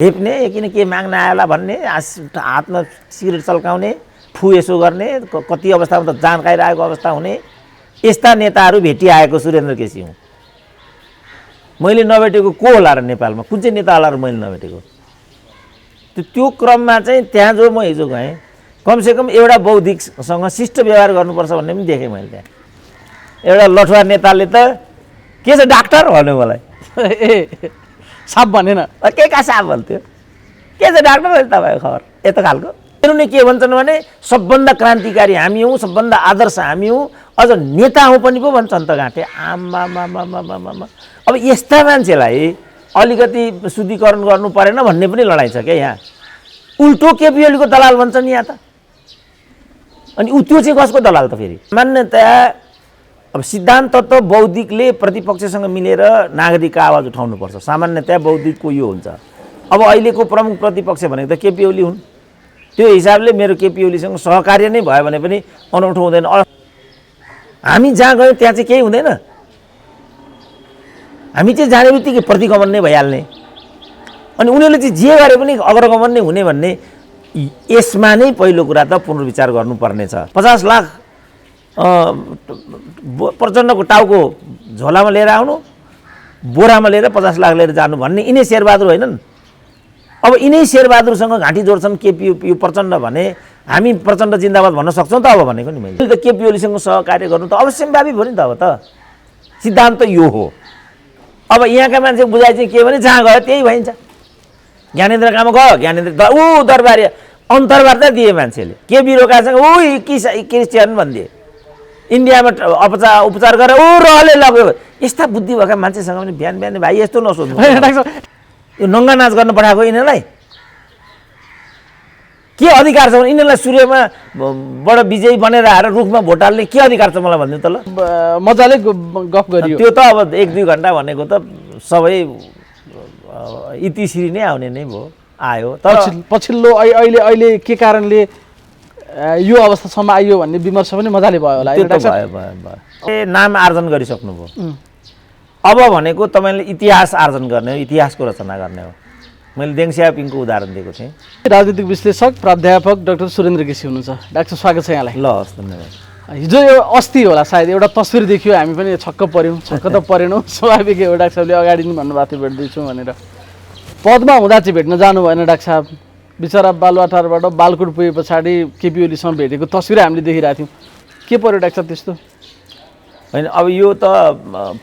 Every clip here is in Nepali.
हेप्ने किन के माग्न आयो होला भन्ने, हातमा सिगरेट चल्काउने, फु यसो गर्ने, कति अवस्थामा त जान खाइरहेको अवस्था हुने, यस्ता नेताहरू भेटिआएको सुरेन्द्र केसी हुँ। मैले नभेटेको को होला र नेपालमा, कुन चाहिँ नेता होला र मैले नभेटेको? त्यो क्रममा चाहिँ त्यहाँ जो म हिजो गएँ, कमसेकम एउटा बौद्धिकसँग शिष्ट व्यवहार गर्नुपर्छ भन्ने पनि देखेँ मैले। त्यहाँ एउटा लठुवा नेताले त के छ डाक्टर भन्यो मलाई। ए साप भनेन, के का साप भन्थ्यो, के छ डाक्टर भने तपाईँको खबर यस्तो खालको। उनीहरूले के भन्छन् भने सबभन्दा क्रान्तिकारी हामी हौँ, सबभन्दा आदर्श हामी हौँ, अझ नेता हौँ पनि पो भन्छन् त घाँटे। आम्मामामामामा। अब यस्ता मान्छेलाई अलिकति शुद्धिकरण गर्नु परेन भन्ने पनि लडाइँ छ क्या यहाँ। उल्टो केपी ओलीको दलाल भन्छन् यहाँ त। अनि त्यो चाहिँ कसको दलाल त फेरि? मान्यता अब सिद्धान्त त बौद्धिकले प्रतिपक्षसँग मिलेर नागरिकको आवाज उठाउनुपर्छ। सामान्यतया बौद्धिकको यो हुन्छ। अब अहिलेको प्रमुख प्रतिपक्ष भनेको त केपी ओली हुन्। त्यो हिसाबले मेरो केपी ओलीसँग सहकार्य नै भयो भने पनि अनौठो हुँदैन। हामी जहाँ गयौँ त्यहाँ चाहिँ केही हुँदैन। हामी चाहिँ जाने बित्तिकै प्रतिगमन नै भइहाल्ने, अनि उनीहरूले चाहिँ जे गरे पनि अग्रगमन नै हुने भन्ने। यसमा नै पहिलो कुरा त पुनर्विचार गर्नुपर्नेछ। 50 लाख प्रचण्डको टाउको झोलामा लिएर आउनु, बोरामा लिएर 50 लाख लिएर जानु भन्ने यिनै शेरबहादुर होइनन्। अब यिनै शेरबहादुरसँग घाँटी जोड्छन् केपी प्रचण्ड भने हामी प्रचण्ड जिन्दाबाद भन्न सक्छौँ त? अब भनेको नि मैले त केपी ओलीसँग सहकार्य गर्नु त अवश्यम्भावी भयो नि त। अब त सिद्धान्त यो हो। अब यहाँका मान्छे बुझाइ चाहिँ के भने जहाँ गयो त्यही भइन्छ। ज्ञानेन्द्र कहाँमा गयो, ज्ञानेन्द्र दरबार अन्तर्वार्ता दिए मान्छेले। केपी रोकासँग क्रिस्चियन भनिदिए, इन्डियामा उपचार गरेर रहले लग्यो। यस्ता बुद्धि भएका मान्छेसँग पनि बिहान बिहान भाइ यस्तो नसोध्नु। यो नङ्गा नाच गर्न पठाएको यिनीहरूलाई के अधिकार छ? यिनीहरूलाई सूर्यमा बडा विजयी बनेर आएर रुखमा भोट हाल्ने के अधिकार छ मलाई भन्नु त ल। मजाले गफ गरियो। त्यो त अब 1-2 घन्टा भनेको त सबै इतिश्री नै आउने नै भयो, आयो। तर पछिल्लो अहिले के कारणले यो अवस्थासम्म आइयो भन्ने विमर्श पनि मजाले भयो होला। भयो नाम आर्जन गरिसक्नुभयो। अब भनेको तपाईँले इतिहास आर्जन गर्ने हो, इतिहासको रचना गर्ने हो। मैले देङ सियापिङको उदाहरण दिएको थिएँ। राजनीतिक विश्लेषक प्राध्यापक डाक्टर सुरेन्द्र केसी हुनुहुन्छ। डाक्टर स्वागत छ यहाँलाई। ल हस्, धन्यवाद। हिजो यो अस्ति होला सायद एउटा तस्विर देखियो, हामी पनि छक्क पऱ्यौँ। छक्क त परेनौँ, स्वाभाविक हो। डाक्टर साहबले अगाडि नै भन्नुभएको थियो भेट्दैछु भनेर। पदमा हुँदा चाहिँ भेट्न जानु भएन डाक्टर साहब। बिचरा बालुवाटारबाट बालकोट पुगे पछाडि केपी ओलीसँग भेटेको तस्विर हामीले देखिरहेको थियौँ। के पर्यो डाक्टर साहब त्यस्तो? होइन, अब यो त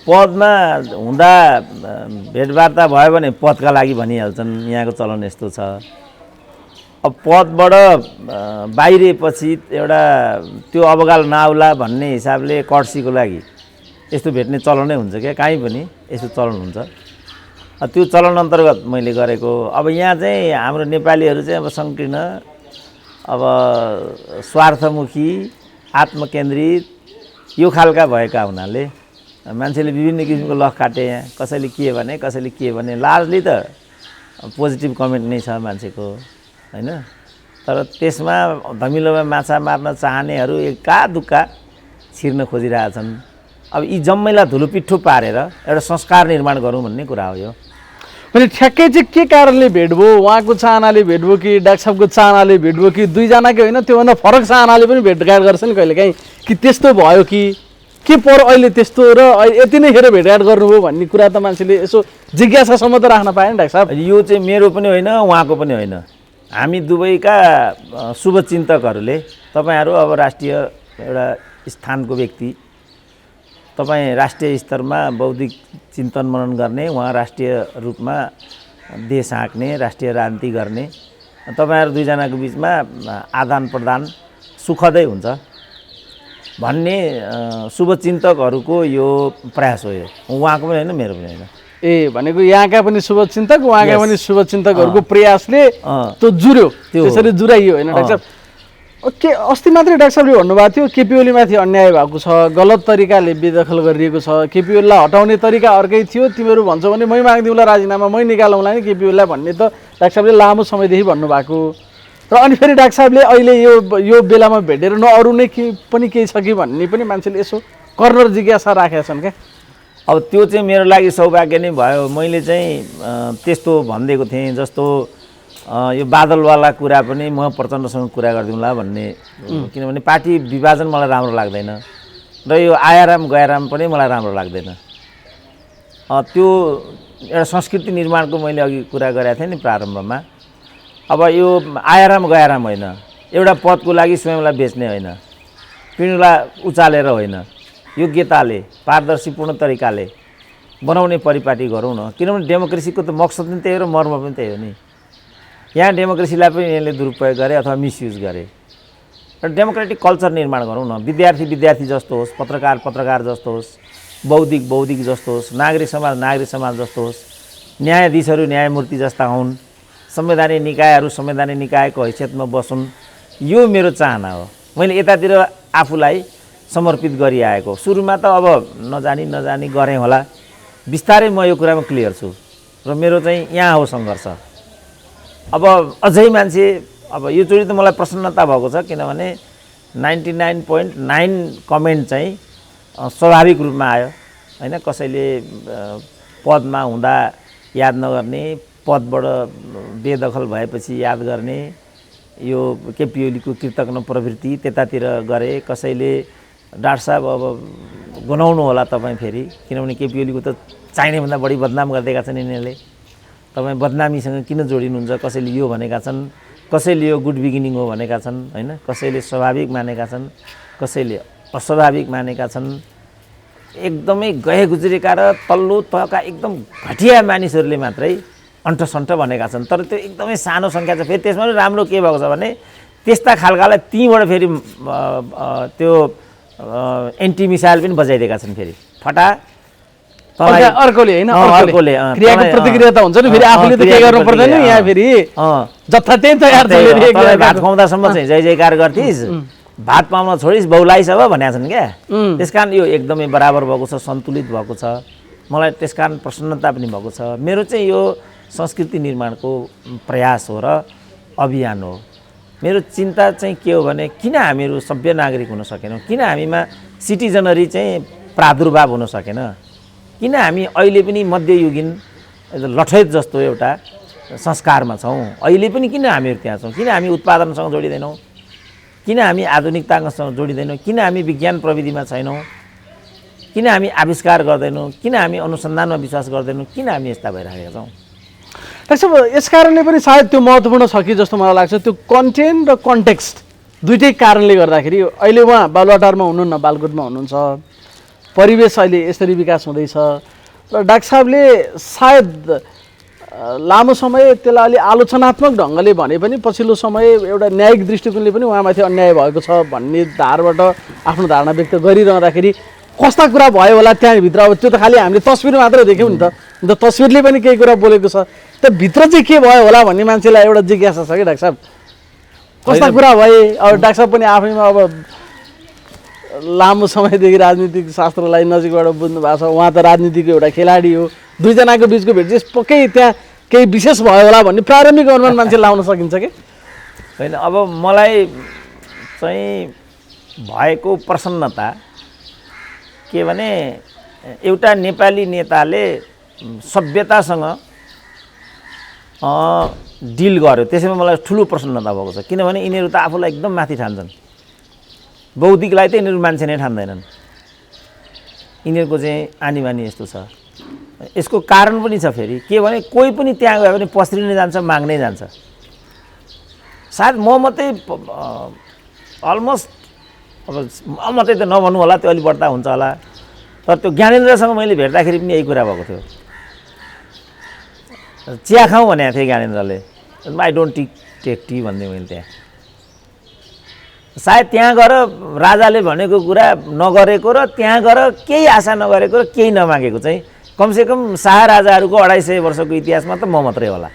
पदमा हुँदा भेटवार्ता भयो भने पदका लागि भनिहाल्छन्। यहाँको चलन यस्तो छ। अब पदबाट बाहिरिएपछि एउटा त्यो अवगाल नआउला भन्ने हिसाबले कर्सीको लागि यस्तो भेट्ने चलनै हुन्छ क्या, काहीँ पनि यस्तो चलन हुन्छ। त्यो चलन अन्तर्गत मैले गरेको। अब यहाँ चाहिँ हाम्रो नेपालीहरू चाहिँ अब सङ्कीर्ण, अब स्वार्थमुखी, आत्मकेन्द्रित यो खालका भएका हुनाले मान्छेले विभिन्न किसिमको लख काटे। यहाँ कसैले के भने, कसैले के भने, लार्जली त पोजिटिभ कमेन्ट नै छ मान्छेको, होइन? तर त्यसमा धमिलोमा माछा मार्न चाहनेहरू एका दुक्का छिर्न खोजिरहेछन्। अब यी जम्मैलाई धुलोपिट्ठो पारेर एउटा संस्कार निर्माण गरौँ भन्ने कुरा हो यो। अनि ठ्याक्कै चाहिँ के कारणले भेट भयो? उहाँको चाहनाले भेट भयो कि डाक्टर साहबको चाहनाले भेट भयो कि दुईजनाकै होइन त्योभन्दा फरक चाहनाले पनि भेटघाट गर्छन् कहिलेकाहीँ, कि त्यस्तो भयो के पर अहिले त्यस्तो र यति नै खेर भेटघाट गर्नुभयो भन्ने कुरा त मान्छेले यसो जिज्ञासासम्म त राख्न पाएन डाक्टर साहब। यो चाहिँ मेरो पनि होइन, उहाँको पनि होइन। हामी दुवैका शुभचिन्तकहरूले, तपाईँहरू अब राष्ट्रिय एउटा स्थानको व्यक्ति, तपाईँ राष्ट्रिय स्तरमा बौद्धिक चिन्तन मनन गर्ने, उहाँ राष्ट्रिय रूपमा देश हाँक्ने, राष्ट्रिय राजनीति गर्ने, तपाईँहरू दुईजनाको बिचमा आदान प्रदान सुखदै हुन्छ भन्ने शुभचिन्तकहरूको यो प्रयास हो। यो उहाँको पनि होइन, मेरो पनि होइन। ए भनेको यहाँका पनि शुभचिन्तक, उहाँका पनि शुभचिन्तकहरूको प्रयासले त्यो जुर्यो, त्यसरी जुराइयो होइन डाक्टर साहब? के अस्ति मात्रै डाक्टर साहबले भन्नुभएको थियो केपी ओलीमाथि अन्याय भएको छ, गलत तरिकाले बेदखल गरिएको छ, केपी ओलीलाई हटाउने तरिका अर्कै थियो, तिमीहरू भन्छौ भने मै माग्दिउँला राजीनामा, मै निकालौँला नि केपी ओलीलाई भन्ने त डाक्टर साहबले लामो समयदेखि भन्नुभएको। र अनि फेरि डाक्टर साहबले अहिले यो बेलामा भेटेर न अरू नै पनि केही छ कि भन्ने पनि मान्छेले यसो कर्नर जिज्ञासा राखेका छन् क्या। अब त्यो चाहिँ मेरो लागि सौभाग्य नै भयो। मैले चाहिँ त्यस्तो भनिदिएको थिएँ, जस्तो यो बादलवाला कुरा पनि म प्रचण्डसँग कुरा गरिदिउँला भन्ने, किनभने पार्टी विभाजन मलाई राम्रो लाग्दैन र यो आयाराम गयाराम पनि मलाई राम्रो लाग्दैन। त्यो एउटा संस्कृति निर्माणको मैले अघि कुरा गरेको थिएँ नि प्रारम्भमा। अब यो आयाराम गयाराम होइन, एउटा पदको लागि स्वयंलाई बेच्ने होइन, पिँढीलाई उचालेर होइन, योग्यताले पारदर्शीपूर्ण तरिकाले बनाउने परिपाटी गरौँ न। किनभने डेमोक्रेसीको त मकसद पनि त्यही हो र मर्म पनि त्यही हो नि। यहाँ डेमोक्रेसीलाई पनि यसले दुरुपयोग गरे अथवा मिसयुज गरे। र डेमोक्रेटिक कल्चर निर्माण गरौँ न। विद्यार्थी जस्तो होस्, पत्रकार जस्तो होस्, बौद्धिक जस्तो होस्, नागरिक समाज जस्तो होस्, न्यायाधीशहरू न्यायमूर्ति जस्ता हुन्, संवैधानिक निकायहरू संवैधानिक निकायको हैसियतमा बसुन्। यो मेरो चाहना हो। मैले यतातिर आफूलाई समर्पित गरिआएको। सुरुमा त अब नजानी गरेँ होला, बिस्तारै म यो कुरामा क्लियर छु र मेरो चाहिँ यहाँ हो सङ्घर्ष। अब अझै मान्छे, अब यो चोटि त मलाई प्रसन्नता भएको छ, किनभने 99.9 कमेन्ट चाहिँ स्वाभाविक रूपमा आयो होइन। कसैले पदमा हुँदा याद नगर्ने, पदबाट बेदखल भएपछि याद गर्ने, यो केपी ओलीको कृतज्ञ प्रवृत्ति त्यतातिर गरे। कसैले डाक्टर साहब अब गनाउनु होला तपाईँ फेरि, किनभने केपी ओलीको त चाहिने भन्दा बढी बदनाम गरिदिएका छन् यिनीहरूले, तपाईँ बदनामीसँग किन जोडिनुहुन्छ। कसैले यो भनेका छन्, कसैले यो गुड बिगिनिङ हो भनेका छन् होइन, कसैले स्वाभाविक मानेका छन्, कसैले अस्वाभाविक मानेका छन्। एकदमै गए गुज्रेका र तल्लो तहका एकदम घटिया मानिसहरूले मात्रै अन्टसन्ट भनेका छन्। तर त्यो एकदमै सानो सङ्ख्या छ। फेरि त्यसमा पनि राम्रो के भएको छ भने त्यस्ता खालकालाई तीबाट फेरि त्यो एन्टी मिसाइल पनि बजाइदिएका छन्। फेरि फटा अर्कोले होइन, अर्कोले क्रियाको प्रतिक्रिया त हुन्छ नि। फेरि आफूले त के गर्नु पर्दैन यहाँ, फेरि जत्था त्यही तयार छ। भात खुवाउँदासम्म चाहिँ जय जयकार गर्थिस्, भात पाउन छोडिस् बहुलाइस अब भनेका छन् क्या। त्यसकारण यो एकदमै बराबर भएको छ, सन्तुलित भएको छ। मलाई त्यसकारण प्रसन्नता पनि भएको छ। मेरो चाहिँ यो संस्कृति निर्माणको प्रयास हो र अभियान हो। मेरो चिन्ता चाहिँ के हो भने किन हामीहरू सभ्य नागरिक हुन सकेनौँ, किन हामीमा सिटिजनरी चाहिँ प्रादुर्भाव हुन सकेन, किन हामी अहिले पनि मध्ययुगीन लठैत जस्तो एउटा संस्कारमा छौँ। अहिले पनि किन हामीहरू त्यहाँ छौँ, किन हामी उत्पादनसँग जोडिँदैनौँ, किन हामी आधुनिकतासँग जोडिँदैनौँ, किन हामी विज्ञान प्रविधिमा छैनौँ, किन हामी आविष्कार गर्दैनौँ, किन हामी अनुसन्धानमा विश्वास गर्दैनौँ, किन हामी यस्ता भइरहेका छौँ। त्यसो यस कारणले पनि सायद त्यो महत्त्वपूर्ण छ कि जस्तो मलाई लाग्छ। त्यो कन्टेन्ट र कन्टेक्स्ट दुइटै कारणले गर्दाखेरि अहिले उहाँ बालुवाटारमा हुनुहुन्न, बालकोटमा हुनुहुन्छ, परिवेश अहिले यसरी विकास हुँदैछ र डाक्टर साहबले सायद लामो समय त्यसलाई अलि आलोचनात्मक ढङ्गले भने पनि पछिल्लो समय एउटा न्यायिक दृष्टिकोणले पनि उहाँमाथि अन्याय भएको छ भन्ने धारबाट आफ्नो धारणा व्यक्त गरिरहँदाखेरि कस्ता कुरा भयो होला त्यहाँभित्र। अब त्यो त खालि हामीले तस्बिर मात्र देख्यौँ नि त, तस्बिरले पनि केही कुरा बोलेको छ। त भित्र चाहिँ के भयो होला भन्ने मान्छेलाई एउटा जिज्ञासा छ कि डाक्टर साहब, कस्ता कुरा भए। अब डाक्टर साहब पनि आफैमा अब लामो समयदेखि राजनीतिक शास्त्रलाई नजिकबाट बुझ्नु भएको छ। उहाँ त राजनीतिको एउटा खेलाडी हो। दुईजनाको बिचको भेट चाहिँ पक्कै त्यहाँ केही विशेष भयो होला भन्ने प्रारम्भिक अनुमान मान्छे लाउन सकिन्छ कि होइन। अब मलाई चाहिँ भएको प्रसन्नता के भने एउटा नेपाली नेताले सभ्यतासँग डिल गर्यो, त्यसैमा मलाई ठुलो प्रसन्नता भएको छ। किनभने यिनीहरू त आफूलाई एकदम माथि ठान्छन्, बौद्धिकलाई त यिनीहरू मान्छे नै ठान्दैनन्। यिनीहरूको चाहिँ आनी बानी यस्तो छ। यसको कारण पनि छ फेरि के भने कोही पनि त्यहाँ गयो भने पस्रिनै जान्छ, माग्नै जान्छ। सायद म मात्रै अलमोस्ट, अब म मात्रै त नभन्नु होला, त्यो अलिक बढ्ता हुन्छ होला, तर त्यो ज्ञानेन्द्रसँग मैले भेट्दाखेरि पनि यही कुरा भएको थियो। चिया खाउँ भनेको थिएँ ज्ञानेन्द्रले, आई डोन्ट टेक टी भन्दै मैले त्यहाँ। सायद त्यहाँ गएर राजाले भनेको कुरा नगरेको र त्यहाँ गएर केही आशा नगरेको र केही नमागेको चाहिँ कमसेकम शाह राजाहरूको 250 वर्षको इतिहासमा त म मात्रै होला।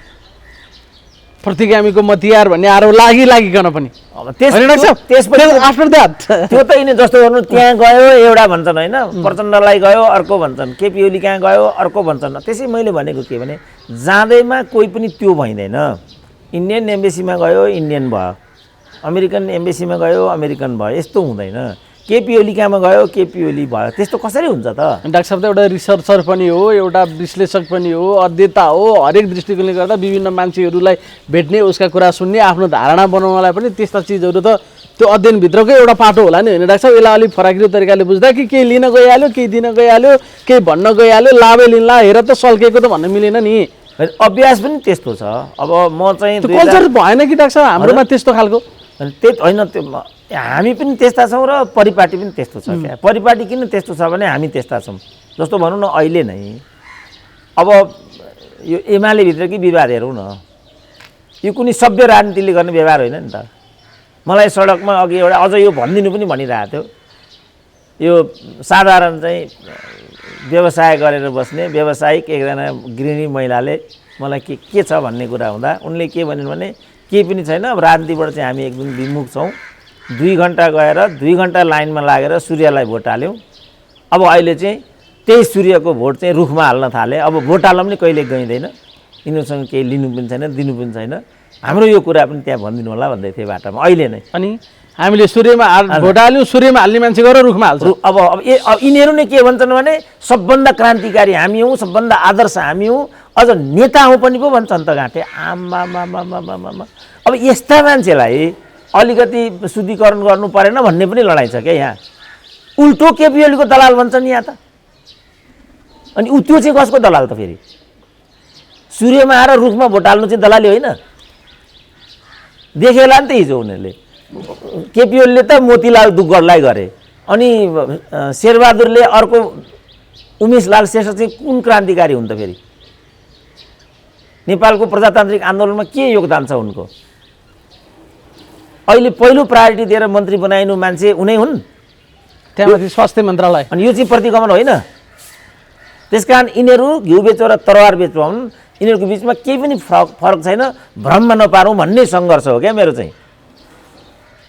प्रतिगामीको मतियार भन्ने आरोप लागिकन पनि त्यसपछि त्यो त यिनी जस्तो गर्नु त्यहाँ गयो एउटा भन्छन् होइन, प्रचण्डलाई गयो अर्को भन्छन्, केपी ओली कहाँ गयो अर्को भन्छन्। त्यसै मैले भनेको के भने जाँदैमा कोही पनि त्यो भइँदैन। इन्डियन एम्बेसीमा गयो इन्डियन भयो, अमेरिकन एम्बेसीमा गयो अमेरिकन भयो, यस्तो हुँदैन। केपी ओली कहाँमा गयो, केपी ओली भयो, त्यस्तो कसरी हुन्छ त? डाक्टर साहब त एउटा रिसर्चर पनि हो, एउटा विश्लेषक पनि हो, अध्येता हो। हरेक दृष्टिकोणले गर्दा विभिन्न मान्छेहरूलाई भेट्ने, उसका कुरा सुन्ने, आफ्नो धारणा बनाउनलाई पनि त्यस्ता चिजहरू त त्यो अध्ययनभित्रकै एउटा पाटो होला नि, होइन डाक्टर साहब? यसलाई अलिक फराकिलो तरिकाले बुझ्दा कि केही लिन गइहाल्यो, केही दिन गइहाल्यो, केही भन्न गइहाल्यो, लाभै लिन्ला, हेर त सल्केको त भन्न मिलेन नि। अभ्यास पनि त्यस्तो छ। अब म चाहिँ कल्चर भएन कि डाक्टर साहब हाम्रोमा त्यस्तो खालको? त्यही होइन, त्यो हामी पनि त्यस्ता छौँ र परिपाटी पनि त्यस्तो छ क्या। परिपाटी किन त्यस्तो छ भने हामी त्यस्ता छौँ। जस्तो भनौँ न, अहिले नै अब यो एमाले भित्रकै विवाद हेरौँ न, यो कुनै सभ्य राजनीतिले गर्ने व्यवहार होइन नि त। मलाई सडकमा अघि एउटा अझ यो भनिदिनु पनि भनिरहेको थियो, यो साधारण चाहिँ व्यवसाय गरेर बस्ने व्यावसायिक एकजना गृहिणी महिलाले मलाई के छ भन्ने कुरा हुँदा उनले के भनिन् भने केही पनि छैन, अब राजनीतिबाट चाहिँ हामी एकदम विमुख छौँ, 2 घन्टा गएर 2 घन्टा लाइनमा लागेर सूर्यलाई भोट हाल्यौँ, अब अहिले चाहिँ त्यही सूर्यको भोट चाहिँ रुखमा हाल्न थाले, अब भोट हाल्न पनि कहिले गइँदैन, यिनीहरूसँग केही लिनु पनि छैन, दिनु पनि छैन, हाम्रो यो कुरा पनि त्यहाँ भनिदिनु होला भन्दै थिएँ बाटामा अहिले नै। अनि हामीले सूर्यमा भोट हाल्यौँ, सूर्यमा हाल्ने मान्छे गएर रुखमा हाल्छ। अब यिनीहरू नै के भन्छन् भने सबभन्दा क्रान्तिकारी हामी हौँ, सबभन्दा आदर्श हामी हौँ, अझ नेता हौँ पनि पो भन्छन् त घाँटे। आमामामामामामा, अब यस्ता मान्छेलाई अलिकति शुद्धिकरण गर्नु परेन भन्ने पनि लडाइँ छ क्या यहाँ। उल्टो केपी ओलीको दलाल भन्छन् यहाँ त। अनि त्यो चाहिँ कसको दलाल त फेरि? सूर्यमा आएर रुखमा भोट हाल्नु चाहिँ दलाली होइन? देखेला नि त हिजो उनीहरूले। केपी ओलीले त मोतीलाल दुग्गडलाई गरे, अनि शेरबहादुरले अर्को उमेशलाल श्रेष्ठ चाहिँ कुन क्रान्तिकारी हुन् त फेरि? नेपालको प्रजातान्त्रिक आन्दोलनमा के योगदान छ उनको? अहिले पहिलो प्रायोरिटी दिएर मन्त्री बनाइनु मान्छे उनै हुन्। त्यहाँमाथि स्वास्थ्य मन्त्रालय। अनि यो चाहिँ प्रतिगमन होइन। त्यसकारण यिनीहरू घिउ बेचो र तरवार बेचो हुन्, यिनीहरूको बिचमा केही पनि फरक छैन। भ्रममा नपारौँ भन्ने सङ्घर्ष हो क्या मेरो चाहिँ।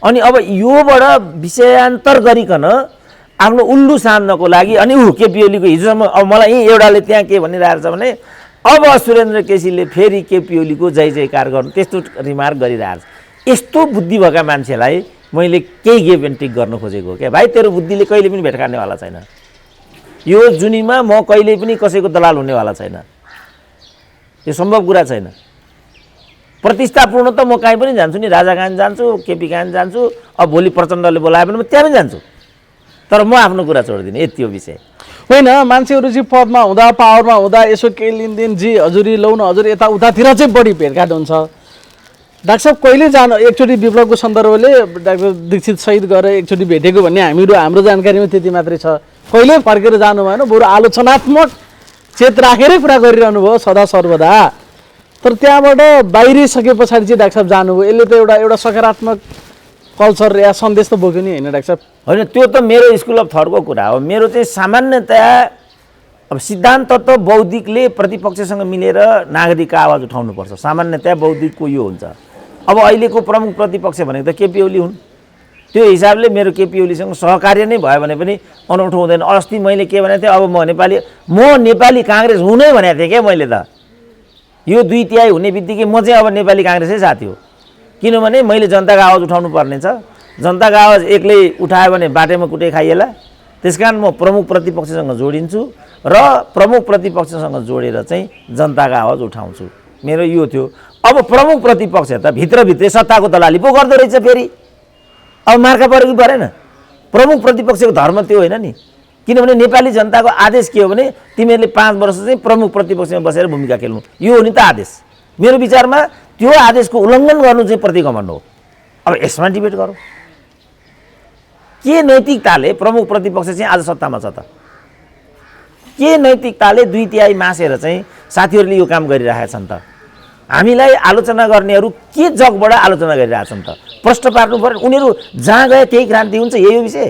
अनि अब योबाट विषयान्तर गरिकन आफ्नो उल्लु साध्नको लागि अनि केपी ओलीको हिजोसम्म अब मलाई यहीँ एउटाले त्यहाँ के भनिरहेको छ भने अब सुरेन्द्र केसीले फेरि केपी ओलीको जय जयकार गर्नु त्यस्तो रिमार्क गरिरहेको छ। यस्तो बुद्धि भएका मान्छेलाई मैले केही गिभ एन्ड टेक गर्न खोजेको क्या भाइ, तेरो बुद्धिले कहिले पनि भेट खानेवाला छैन। यो जुनीमा म कहिले पनि कसैको दलाल हुनेवाला छैन, यो सम्भव कुरा छैन। प्रतिष्ठापूर्ण त म कहीँ पनि जान्छु नि, राजा कहाँ जान्छु, केपी कहाँ जान्छु, अब भोलि प्रचण्डले बोलायो भने म त्यहाँ पनि जान्छु, तर म आफ्नो कुरा छोडिदिने यति हो विषय होइन। मान्छेहरू चाहिँ पदमा हुँदा पावरमा हुँदा यसो केही लिनदेन जी हजुरी लौ न हजुर यताउतातिर चाहिँ बढी भेटघाट हुन्छ। डाक्टर साहब कहिले जानु, एकचोटि विप्लवको सन्दर्भले डाक्टर दीक्षित सहित गएर एकचोटि भेटेको भन्ने हाम्रो जानकारीमा त्यति मात्रै छ। कहिले फर्केर जानु भएन, बरु आलोचनात्मक चेत राखेरै कुरा गरिरहनु भयो सदा सर्वदा। तर त्यहाँबाट बाहिरिसके पछाडि चाहिँ डाक्टर साहब जानुभयो, यसले त एउटा सकारात्मक कल्चर या सन्देश त बोक्यो नि, होइन डाक्टर साहब? होइन, त्यो त मेरो स्कुल अफ थटको कुरा हो। मेरो चाहिँ सामान्यतया अब सिद्धान्त त बौद्धिकले प्रतिपक्षसँग मिलेर नागरिकको आवाज उठाउनुपर्छ, सामान्यतया बौद्धिकको यो हुन्छ। अब अहिलेको प्रमुख प्रतिपक्ष भनेको त केपी ओली हुन्, त्यो हिसाबले मेरो केपी ओलीसँग सहकार्य नै भयो भने पनि अनौठो हुँदैन। अस्ति मैले के भनेको थिएँ, अब म नेपाली काङ्ग्रेस हुनै भनेको थिएँ क्या मैले त। यो 2/3 हुने बित्तिकै म चाहिँ अब नेपाली काङ्ग्रेसै साथी हो, किनभने मैले जनताको आवाज उठाउनु पर्ने छ। जनताको आवाज एक्लै उठायो भने बाटोमा कुटै खाइएला। त्यसकारण म प्रमुख प्रतिपक्षसँग जोडिन्छु र प्रमुख प्रतिपक्षसँग जोडेर चाहिँ जनताको आवाज उठाउँछु, मेरो यो थियो। अब प्रमुख प्रतिपक्ष त भित्रभित्रै सत्ताको दलाली पो गर्दो रहेछ फेरि, अब मार्का पऱ्यो कि परेन? प्रमुख प्रतिपक्षको धर्म त्यो होइन नि, किनभने नेपाली जनताको आदेश के हो भने तिमीहरूले 5 वर्ष चाहिँ प्रमुख प्रतिपक्षमा बसेर भूमिका खेल्नु, यो हो नि त आदेश। मेरो विचारमा त्यो आदेशको उल्लङ्घन गर्नु चाहिँ प्रतिगमन हो। अब यसमा डिबेट गरौँ, के नैतिकताले प्रमुख प्रतिपक्ष चाहिँ आज सत्तामा छ त? के नैतिकताले 2/3 मासेर चाहिँ साथीहरूले यो काम गरिरहेका छन् त? हामीलाई आलोचना गर्नेहरू के जगबाट आलोचना गरिरहेछन् त? प्रश्न पार्नु पर्यो। उनीहरू जहाँ गए त्यही क्रान्ति हुन्छ, यही हो विषय।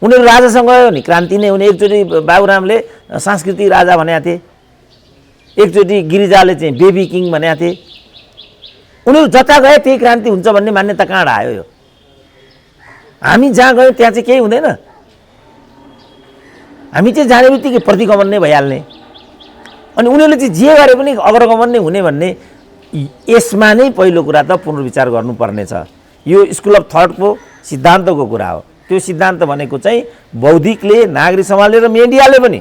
उनीहरू राजासँग गयो नि क्रान्ति नै हुने। एकचोटि बाबुरामले सांस्कृतिक राजा भनेका थिए, एकचोटि गिरिजाले चाहिँ बेबी किङ भनेका थिए। उनीहरू जता गए त्यही क्रान्ति हुन्छ भन्ने मान्यता कहाँबाट आयो? यो हामी जहाँ गयौँ त्यहाँ चाहिँ केही हुँदैन, हामी चाहिँ जाने बित्तिकै प्रतिगमन नै भइहाल्ने। अनि उनीहरूले चाहिँ जे गरे पनि अग्रगमन नै हुने भन्ने, यसमा नै पहिलो कुरा त पुनर्विचार गर्नुपर्ने छ। यो स्कुल अफ थटको सिद्धान्तको कुरा हो। त्यो सिद्धान्त भनेको चाहिँ बौद्धिकले, नागरिक समाजले र मिडियाले पनि,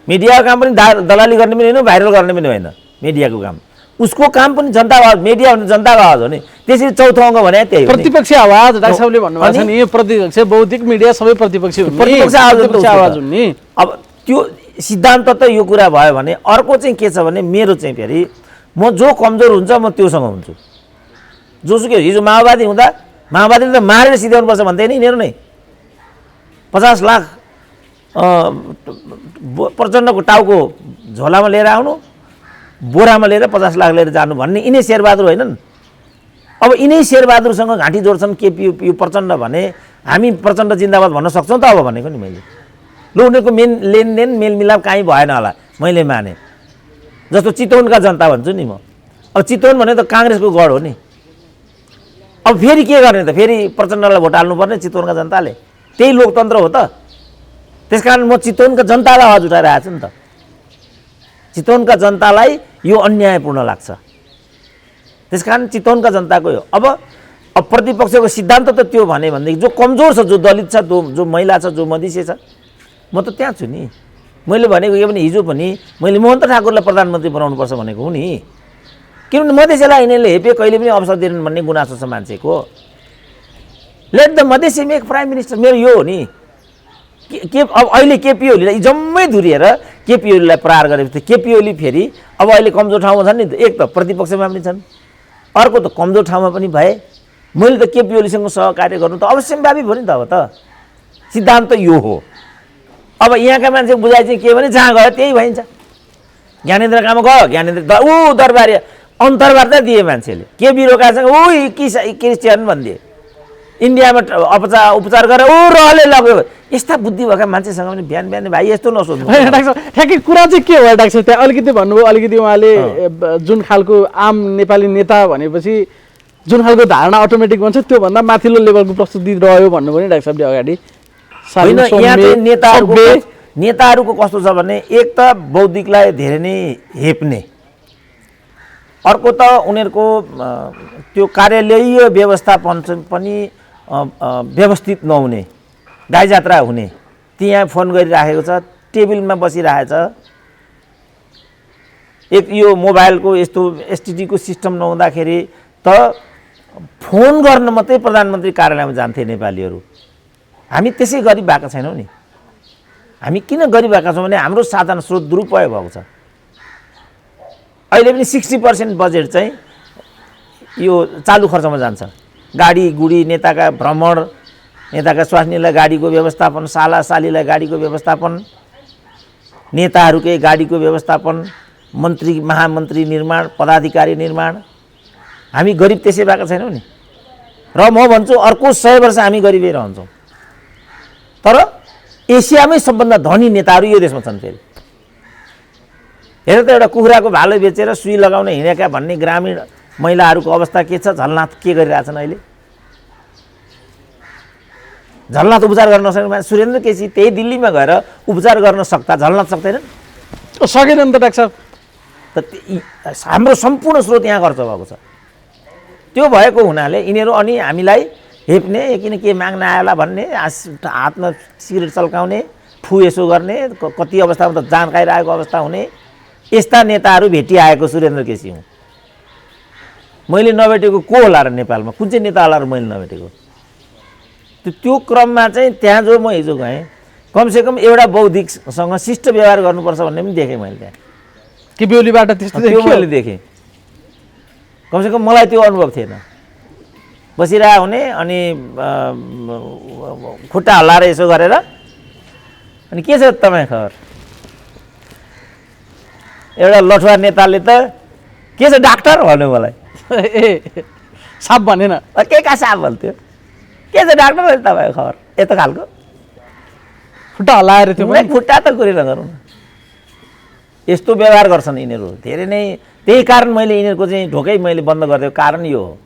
मिडियाको काम पनि दलाली गर्ने पनि होइन, भाइरल गर्ने पनि होइन मिडियाको काम। उसको काम पनि जनताको आवाज, मिडिया भने जनताको आवाज हो नि। त्यसरी चौथो अङ्ग भने त्यही हो। प्रतिपक्षी आवाज डाक्टर साहबले भन्नुभएको छ नि, यो प्रतिपक्ष बौद्धिक मिडिया सबै प्रतिपक्षी हुन्, प्रतिपक्ष आवाज हुन् नि। अब त्यो सिद्धान्त त यो कुरा भयो भने अर्को चाहिँ के छ भने मेरो चाहिँ फेरि म जो कमजोर हुन्छ म त्योसँग हुन्छु। जोसुकै हिजो माओवादी हुँदा माओवादीले त मारेर सिध्याउनुपर्छ भन्थे नि यिनीहरू नै। 50 लाख प्रचण्डको टाउको झोलामा लिएर आउनु, बोरामा लिएर 50 लाख लिएर जानु भन्ने यिनै शेरबहादुर होइनन्। अब यिनै शेरबहादुरसँग घाँटी जोड्छन् केपी प्रचण्ड भने हामी प्रचण्ड जिन्दाबाद भन्न सक्छौँ त अब भनेको नि मैले। ल उनीहरूको मेन लेनदेन मेलमिलाप काहीँ भएन होला मैले माने। जस्तो चितवनका जनता भन्छु नि म। अब चितवन भने त काङ्ग्रेसको गढ हो नि। अब फेरि के गर्ने त, फेरि प्रचण्डलाई भोट हाल्नुपर्ने चितवनका जनताले? त्यही लोकतन्त्र हो त। त्यसकारण म चितवनका जनतालाई आवाज उठाइरहेको छु नि त। चितवनका जनतालाई यो अन्यायपूर्ण लाग्छ, त्यसकारण चितवनका जनताको हो। अब प्रतिपक्षको सिद्धान्त त त्यो भनेदेखि जो कमजोर छ, जो दलित छ, जो महिला छ, जो मधेसी छ, म त त्यहाँ छु नि। मैले भनेको के भने हिजो पनि मैले महन्त ठाकुरलाई प्रधानमन्त्री बनाउनुपर्छ भनेको हुँ नि। किनभने मधेसीलाई यिनीहरूले हेपे कहिले पनि अवसर दिएनन् भन्ने गुनासो छ मान्छेको। Let the Madhesi make prime minister, मेरो यो हो नि। के अब अहिले केपी ओलीलाई जम्मै धुरिएर केपी ओलीलाई प्रहार गरेपछि केपी ओली फेरि अब अहिले कमजोर ठाउँमा छन् नि त। एक त प्रतिपक्षमा पनि छन्, अर्को त कमजोर ठाउँमा पनि भए। मैले त केपी ओलीसँग सहकार्य गर्नु त अवश्यम्भावी भयो नि त। अब त सिद्धान्त यो हो। अब यहाँका मान्छेको बुझाइ चाहिँ के भने जहाँ गयो त्यही भइन्छ। ज्ञानेन्द्र कहाँमा गयो, ज्ञानेन्द्र दरबारी अन्तर्वार्ता दिए मान्छेले। केपी रोकासँग क्रिस्चियन भनिदिए, इन्डियामा उपचार गरेर रहले लग्यो। यस्ता बुद्धि भएका मान्छेसँग पनि बिहान बिहान भाइ यस्तो नसोध्नु। डाक्टर ठ्याक्कै कुरा चाहिँ के हो डाक्टर साहब? त्यहाँ अलिकति भन्नुभयो, अलिकति उहाँले जुन खालको आम नेपाली नेता भनेपछि जुन खालको धारणा अटोमेटिक बन्छ त्योभन्दा माथिल्लो लेभलको प्रस्तुति रह्यो भन्नुभयो नि डाक्टर साहबले अगाडि। होइन, यहाँ चाहिँ नेताहरूको कस्तो छ भने एक त बौद्धिकलाई धेरै नै हेप्ने, अर्को त उनीहरूको त्यो कार्यालयीय व्यवस्थापन पनि व्यवस्थित नहुने, गाई जात्रा हुने। त्यहाँ फोन गरिराखेको छ, टेबलमा बसिरहेछ। एक यो मोबाइलको यस्तो एसटिडीको सिस्टम नहुँदाखेरि त फोन गर्न मात्रै प्रधानमन्त्री कार्यालयमा जान्थे नेपालीहरू। हामी त्यसै गरिब भएका छैनौँ नि। हामी किन गरिब भएका छौँ भने हाम्रो साधन स्रोत दुरुपयोग भएको छ। अहिले पनि 60% बजेट चाहिँ यो चालु खर्चमा जान्छ। गाडी गुडी, नेताका भ्रमण, नेताका स्वास्नीलाई गाडीको व्यवस्थापन, साला सालीलाई गाडीको व्यवस्थापन, नेताहरूकै गाडीको व्यवस्थापन, मन्त्री महामन्त्री निर्माण, पदाधिकारी निर्माण। हामी गरिब त्यसै भएका छैनौँ नि। र म भन्छु अर्को 100 वर्ष हामी गरिबै रहन्छौँ। तर एसियामै सबभन्दा धनी नेताहरू यो देशमा छन्। फेरि हेर त, एउटा कुखुराको भालो बेचेर सुई लगाउन हिँडेका भन्ने ग्रामीण महिलाहरूको अवस्था के छ? झलनाथ के गरिरहेछन् अहिले? झलनाथ उपचार गर्न नसक्ने सुरेन्द्र केसी त्यही दिल्लीमा गएर उपचार गर्न सक्दा झलनाथ सक्दैनन्? सकेनन् त डाक्टर साहब। त हाम्रो सम्पूर्ण स्रोत यहाँ खर्च भएको छ। त्यो भएको हुनाले यिनीहरू अनि हामीलाई हेप्ने, किन के माग्न आयोला भन्ने, हातमा सिगरेट चल्काउने, फु यसो गर्ने, कति अवस्थामा त जान खाइरहेको अवस्था हुने, यस्ता नेताहरू भेटिआएको सुरेन्द्र केसी हुँ। मैले नभेटेको को होला र नेपालमा? कुन चाहिँ नेता होला र मैले नभेटेको? त्यो क्रममा चाहिँ त्यहाँ जो म हिजो गएँ, कमसेकम एउटा बौद्धिकसँग शिष्ट व्यवहार गर्नुपर्छ भन्ने पनि देखेँ मैले। त्यहाँ केपी ओलीबाट त्यस्तो मैले देखेँ। कमसेकम मलाई त्यो अनुभव थिएन। बसिरहेको हुने अनि खुट्टा हल्लाएर यसो गरेर, अनि के छ तपाईँ खबर? एउटा लठुवा नेताले त के छ डाक्टर भन्यो मलाई। ए साप भनेन, के का साप भन्थ्यो? के छ डाक्टर अहिले तपाईँको खबर? यस्तो खालको खुट्टा हल्लाएर त्यो खुट्टा त कुरै नगरौँ न। यस्तो व्यवहार गर्छन् यिनीहरू धेरै नै। त्यही कारण मैले यिनीहरूको चाहिँ ढोकै मैले बन्द गरिदिएको कारण यो हो।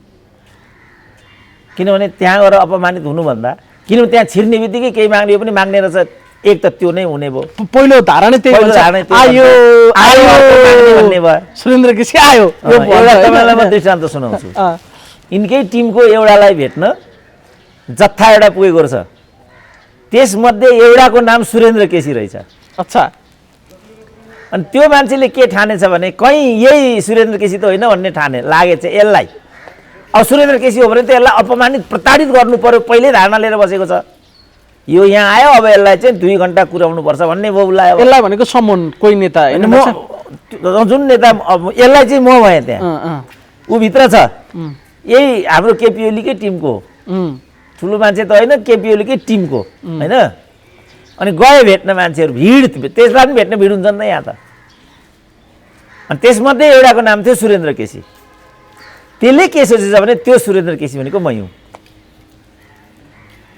किनभने त्यहाँ गएर अपमानित हुनुभन्दा, किनभने त्यहाँ छिर्ने बित्तिकै केही माग्ने पनि माग्ने रहेछ। एक त त्यो नै हुने भयो, पहिलो धारणै त्यही आयो भन्ने भयो। सुरेन्द्र केसी आयो। एउटा तपाईँलाई म दृष्टान्त सुनाउँछु। यिनकै टिमको एउटालाई भेट्न जत्था एउटा पुगेको रहेछ। त्यसमध्ये एउटाको नाम सुरेन्द्र केसी रहेछ। अच्छा। अनि त्यो मान्छेले के ठानेछ भने कहीँ यही सुरेन्द्र केसी त होइन भन्ने ठाने लागेछ यसलाई। अब सुरेन्द्र केसी हो भने त यसलाई अपमानित प्रताडित गर्नु पर्यो पहिल्यै धारणा लिएर बसेको छ। यो यहाँ आयो अब यसलाई चाहिँ 2 घन्टा कुराउनु पर्छ भन्ने भयो उसलाई। अब यसलाई भनेको समन कोही नेता होइन म जुन नेता यसलाई चाहिँ म भएँ त्यहाँ ऊ भित्र छ। यही हाम्रो केपी ओलीकै टिमको ठुलो मान्छे त होइन, केपी ओलीकै टिमको होइन। अनि गयो भेट्न मान्छेहरू, भिड त्यसलाई पनि भेट्न भिड हुन्छ नि त यहाँ त। अनि त्यसमध्ये एउटाको नाम थियो सुरेन्द्र केसी। त्यसले के सोचेछ भने त्यो सुरेन्द्र केसी भनेको मै हुँ।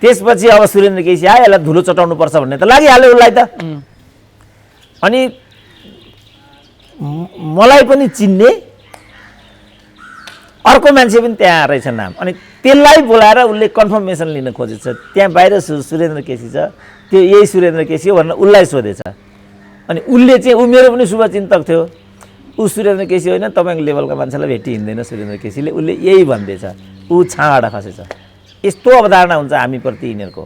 त्यसपछि अब सुरेन्द्र केसी आयो, यसलाई धुलो चटाउनु पर्छ भन्ने त लागिहाल्यो उसलाई त। अनि मलाई पनि चिन्ने अर्को मान्छे पनि त्यहाँ रहेछ नाम। अनि त्यसलाई बोलाएर उसले कन्फर्मेसन लिन खोजेछ। त्यहाँ बाहिर सुरेन्द्र केसी छ, त्यो यही सुरेन्द्र केसी हो भनेर उसलाई सोधेछ। अनि उसले चाहिँ ऊ मेरो पनि शुभचिन्तक थियो। ऊ सुरेन्द्र केसी होइन, तपाईँको लेभलका मान्छेलाई भेटी हिँड्दैन सुरेन्द्र केसीले, उसले यही भन्दैछ। ऊ छाँड खसेछ। यस्तो अवधारणा हुन्छ हामीप्रति यिनीहरूको,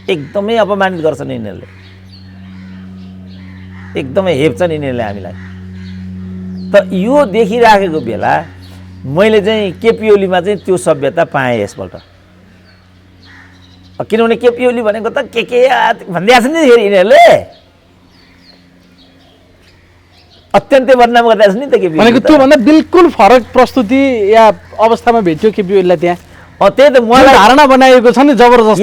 एकदमै अपमानित गर्छन् यिनीहरूले, एकदमै हेप्छन् यिनीहरूले हामीलाई। त यो देखिराखेको बेला मैले चाहिँ केपी ओलीमा चाहिँ त्यो सभ्यता पाएँ यसपल्ट। किनभने केपी ओली भनेको त के भनिदिएको छ नि यिनीहरूले, अत्यन्तै बदनाम गरिरहेको छ नि त केपी भनेको। त्योभन्दा बिल्कुल फरक प्रस्तुति या अवस्थामा भेट्यो केपी ओलीलाई त्यहाँ। त्यही त मलाई धारणा बनाएको छ नि जबरजस्त।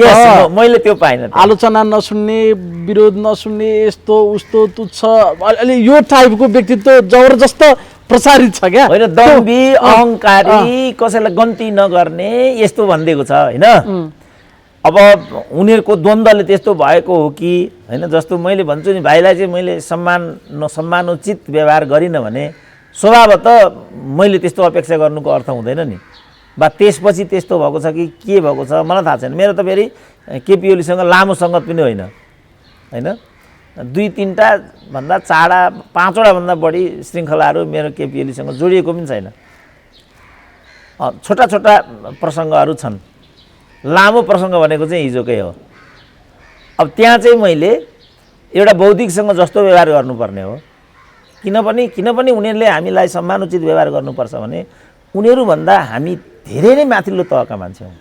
मैले त्यो पाइनँ। आलोचना नसुन्ने, विरोध नसुन्ने, यस्तो उस्तो तुच्छ, अलि यो टाइपको व्यक्तित्व जबरजस्त प्रसारित छ क्या। होइन, दम्बी अहङ्कारी, कसैलाई गन्ती नगर्ने यस्तो भनिदिएको छ होइन। अब उनीहरूको द्वन्द्वले त्यस्तो भएको हो कि होइन। जस्तो मैले भन्छु नि, भाइलाई चाहिँ मैले सम्मानोचित व्यवहार गरिनँ भने स्वभावतः मैले त्यस्तो अपेक्षा गर्नुको अर्थ हुँदैन नि। बा त्यसपछि त्यस्तो भएको छ कि के भएको छ मलाई थाहा छैन। मेरो त फेरि केपी ओलीसँग लामो सङ्गत पनि होइन होइन। 2-3टा भन्दा 4-5वटा भन्दा बढी श्रृङ्खलाहरू मेरो केपी ओलीसँग जोडिएको पनि छैन। छोटा छोटा प्रसङ्गहरू छन्, लामो प्रसङ्ग भनेको चाहिँ हिजोकै हो। अब त्यहाँ चाहिँ मैले एउटा बौद्धिकसँग जस्तो व्यवहार गर्नुपर्ने हो। किनभने उनीहरूले हामीलाई सम्मानोचित व्यवहार गर्नुपर्छ भने उनीहरूभन्दा हामी धेरै नै माथिल्लो तहका मान्छे हौँ।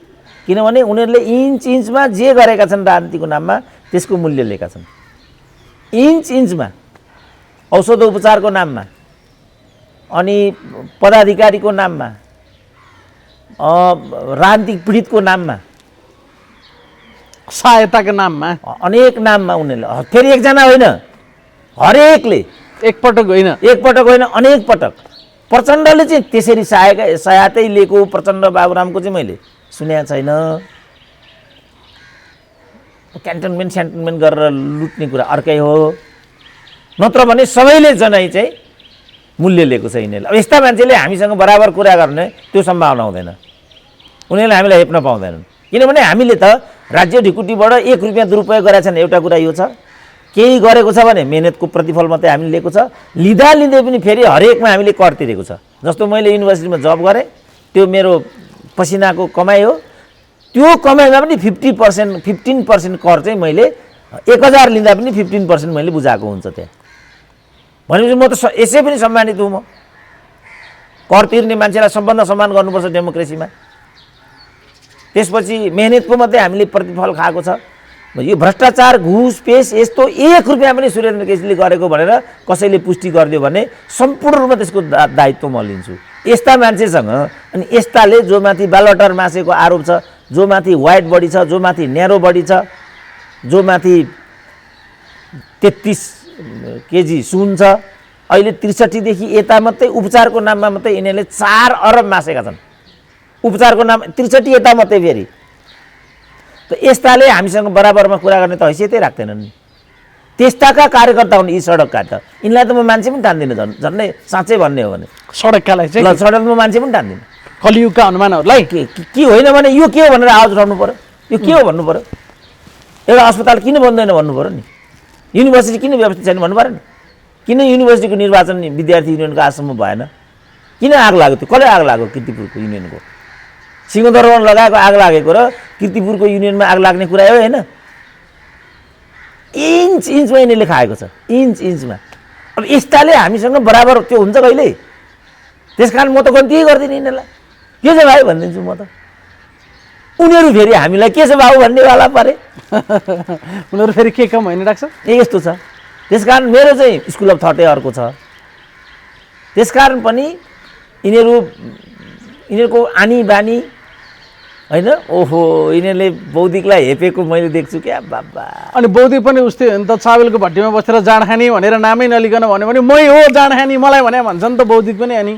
किनभने उनीहरूले इन्चमा जे गरेका छन् राजनीतिको नाममा त्यसको मूल्य लिएका छन्। इन्चमा औषध उपचारको नाममा, अनि पदाधिकारीको नाममा, राजनीतिक पीडितको नाममा, सहायताको नाममा, अनेक नाममा उनीहरूले, फेरि एकजना होइन, हरेकले एकपटक होइन अनेक पटक। प्रचण्डले चाहिँ त्यसरी सहायतै लिएको प्रचण्ड बाबुरामको चाहिँ मैले सुनेको छैन। क्यान्टनमेन्ट गरेर लुट्ने कुरा अर्कै हो, नत्र भने सबैले जनाइ चाहिँ मूल्य लिएको छ यिनीहरूले। अब यस्ता मान्छेले हामीसँग बराबर कुरा गर्ने त्यो सम्भावना हुँदैन। उनीहरूले हामीलाई हेप्न पाउँदैनन्। किनभने हामीले त राज्य ढिकुटीबाट 1 रुपियाँ दुरुपयोग गरेका छन्। एउटा कुरा यो छ, केही गरेको छ भने मेहनतको प्रतिफल मात्रै हामीले लिएको छ। लिँदै पनि फेरि हरेकमा हामीले कर तिरेको छ। जस्तो मैले युनिभर्सिटीमा जब गरेँ, त्यो मेरो पसिनाको कमाइ हो। त्यो कमाइमा पनि 15% कर चाहिँ मैले 1000 लिँदा पनि 15% मैले बुझाएको हुन्छ त्यहाँ। भनेपछि म त यसै पनि सम्मानित हुँ। म कर तिर्ने मान्छेलाई सबभन्दा सम्मान गर्नुपर्छ डेमोक्रेसीमा। त्यसपछि मेहनतको मात्रै हामीले प्रतिफल खाएको छ। यो भ्रष्टाचार, घुस पेस यस्तो 1 रुपियाँ पनि सुरेन्द्र केसीले गरेको भनेर कसैले पुष्टि गरिदियो भने सम्पूर्ण रूपमा त्यसको दायित्व म लिन्छु। यस्ता मान्छेसँग अनि यस्ताले जो माथि ब्यालटर मासेको आरोप छ, जो माथि वाइट बडी छ, जो माथि न्यारो बडी छ, जो माथि 33 केजी सुन छ, अहिले 63 देखि यता मात्रै उपचारको नाममा मात्रै यिनीहरूले 4 अरब मासेका छन्। उपचारको नाम 63 यता मात्रै। फेरि त यस्ताले हामीसँग बराबरमा कुरा गर्ने त हैसियतै राख्दैनन् नि। त्यस्ताका कार्यकर्ता हुन् यी सडकका। त यिनलाई त म मान्छे पनि ठान्दिनँ। झन्डै साँच्चै भन्ने हो भने सडककालाई चाहिँ सडकमा मान्छे पनि ठान्दिनँ। कलियुगका हनुमानहरूलाई के होइन भने यो के हो भनेर आवाज उठाउनु पर्यो। यो के हो भन्नु पर्यो। एउटा अस्पताल किन बन्दैन भन्नु पर्यो नि। युनिभर्सिटी किन व्यवस्थित छैन भन्नु पऱ्यो नि। किन युनिभर्सिटीको निर्वाचन विद्यार्थी युनियनको आश्रममा भएन? किन आग लाग्यो? त्यो कसले आग लाग्यो? किर्तिपुरको युनियनको सिंहदरबारमा लगाएको आग लागेको र किर्तिपुरको युनियनमा आग लाग्ने कुरा हो होइन? इन्चमा यिनीहरूले खाएको छ, इन्चमा। अब यस्ताले हामीसँग बराबर त्यो हुन्छ कहिले? त्यस कारण म त गन्ती गर्दिनँ यिनीहरूलाई, के छ भाइ भनिदिन्छु म त। उनीहरू फेरि हामीलाई के छ बाबु भन्नेवाला परे। उनीहरू फेरि के कम होइन डाक्टर? यस्तो छ। त्यस कारण मेरो चाहिँ स्कुल अफ थटै अर्को छ। त्यस कारण पनि यिनीहरूको आनी बानी होइन, ओहो यिनीहरूले बौद्धिकलाई हेपेको मैले देख्छु क्या बाबा। अनि बौद्धिक पनि उस्तै हो नि त, चाबेलको भट्टीमा बसेर जाँड खाने भनेर नामै नलिकन भन्यो भने मै हो जाँड खाने मलाई भने भन्छ नि त बौद्धिक पनि। अनि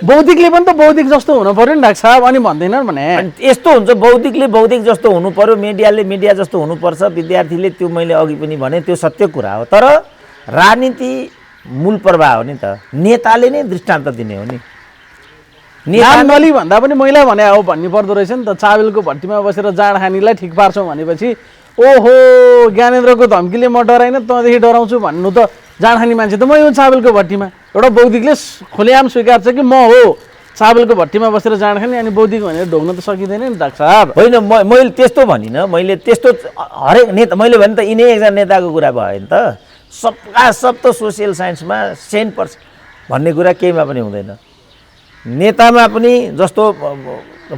बौद्धिकले पनि त बौद्धिक जस्तो हुनु पर्यो नि डाक्टर साहब, अनि भन्दैनन् भने। यस्तो हुन्छ, बौद्धिकले बौद्धिक जस्तो हुनु पर्यो, मिडियाले मिडिया जस्तो हुनुपर्छ, विद्यार्थीले, त्यो मैले अघि पनि भने त्यो सत्य कुरा हो। तर राजनीति मूल प्रवाह हो नि त, नेताले नै दृष्टान्त दिने हो नि। नाम नली भन्दा पनि मैला भने हो भन्ने पर्दो रहेछ नि त। चाबेलको भट्टीमा बसेर जाँड खानीलाई ठिक पार्छौँ भनेपछि ओहो ज्ञानेन्द्रको धम्कीले म डराइन तँदेखि डराउँछु भन्नु त जाँड खाने मान्छे त मै हो चाबेलको भट्टीमा। एउटा बौद्धिकले खुलेआम स्वीकार्छ कि म हो चाबेलको भट्टीमा बसेर जाँड खाने, अनि बौद्धिक भनेर ढोग्न त सकिँदैन नि डाक्टर साहब। होइन मैले त्यस्तो भनिनँ, मैले त्यस्तो हरेक नेता मैले भने त यिनै एकजना नेताको कुरा भयो नि त। सबका सब त सोसियल साइन्समा 100% भन्ने कुरा केहीमा पनि हुँदैन। नेतामा पनि जस्तो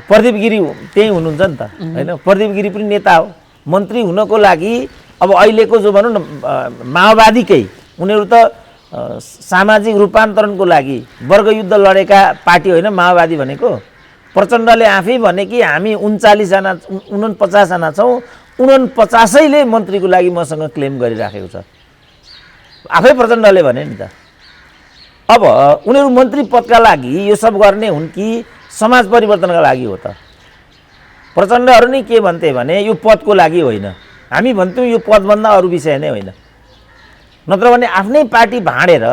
प्रदीप गिरी त्यही हुनुहुन्छ नि त होइन? प्रदीप गिरी पनि नेता हो। मन्त्री हुनको लागि अब अहिलेको जो भनौँ न माओवादीकै, उनीहरू त सामाजिक रूपान्तरणको लागि वर्गयुद्ध लडेका पार्टी होइन माओवादी भनेको। प्रचण्डले आफै भने कि हामी 49 जना छौँ, 49ैले मन्त्रीको लागि मसँग क्लेम गरिराखेको छ, आफै प्रचण्डले भने नि त। अब उनीहरू मन्त्री पदका लागि यो सब गर्ने हुन् कि समाज परिवर्तनका लागि हो त? प्रचण्डहरू नै के भन्थे भने यो पदको लागि होइन, हामी भन्थ्यौँ यो पदभन्दा अरू विषय नै होइन। नत्र भने आफ्नै पार्टी भाँडेर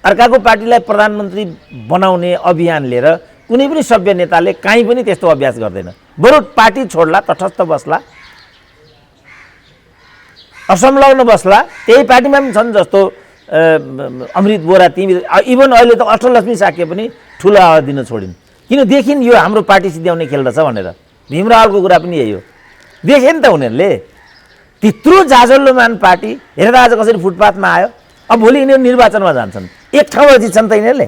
अर्काको पार्टीलाई प्रधानमन्त्री बनाउने अभियान लिएर कुनै पनि सभ्य नेताले काहीँ पनि त्यस्तो अभ्यास गर्दैन। बरु पार्टी छोड्ला, तटस्थ बस्ला, असंलग्न बस्ला, त्यही पार्टीमा पनि छन् जस्तो अमृत बोरा, तिमी इभन अहिले त अष्टलक्ष्मी साक्य पनि ठुलो आवाज दिन छोडिन्। किन देखिन् यो हाम्रो पार्टी सिद्ध्याउने खेल रहेछ भनेर। भीमरावको कुरा पनि यही हो, देखे नि त उनीहरूले। त्यत्रो जाजल्लोमान पार्टी हेर त आज कसरी फुटपाथमा आयो। अब भोलि यिनीहरू निर्वाचनमा जान्छन्, एक ठाउँमा जित्छन् त यिनीहरूले।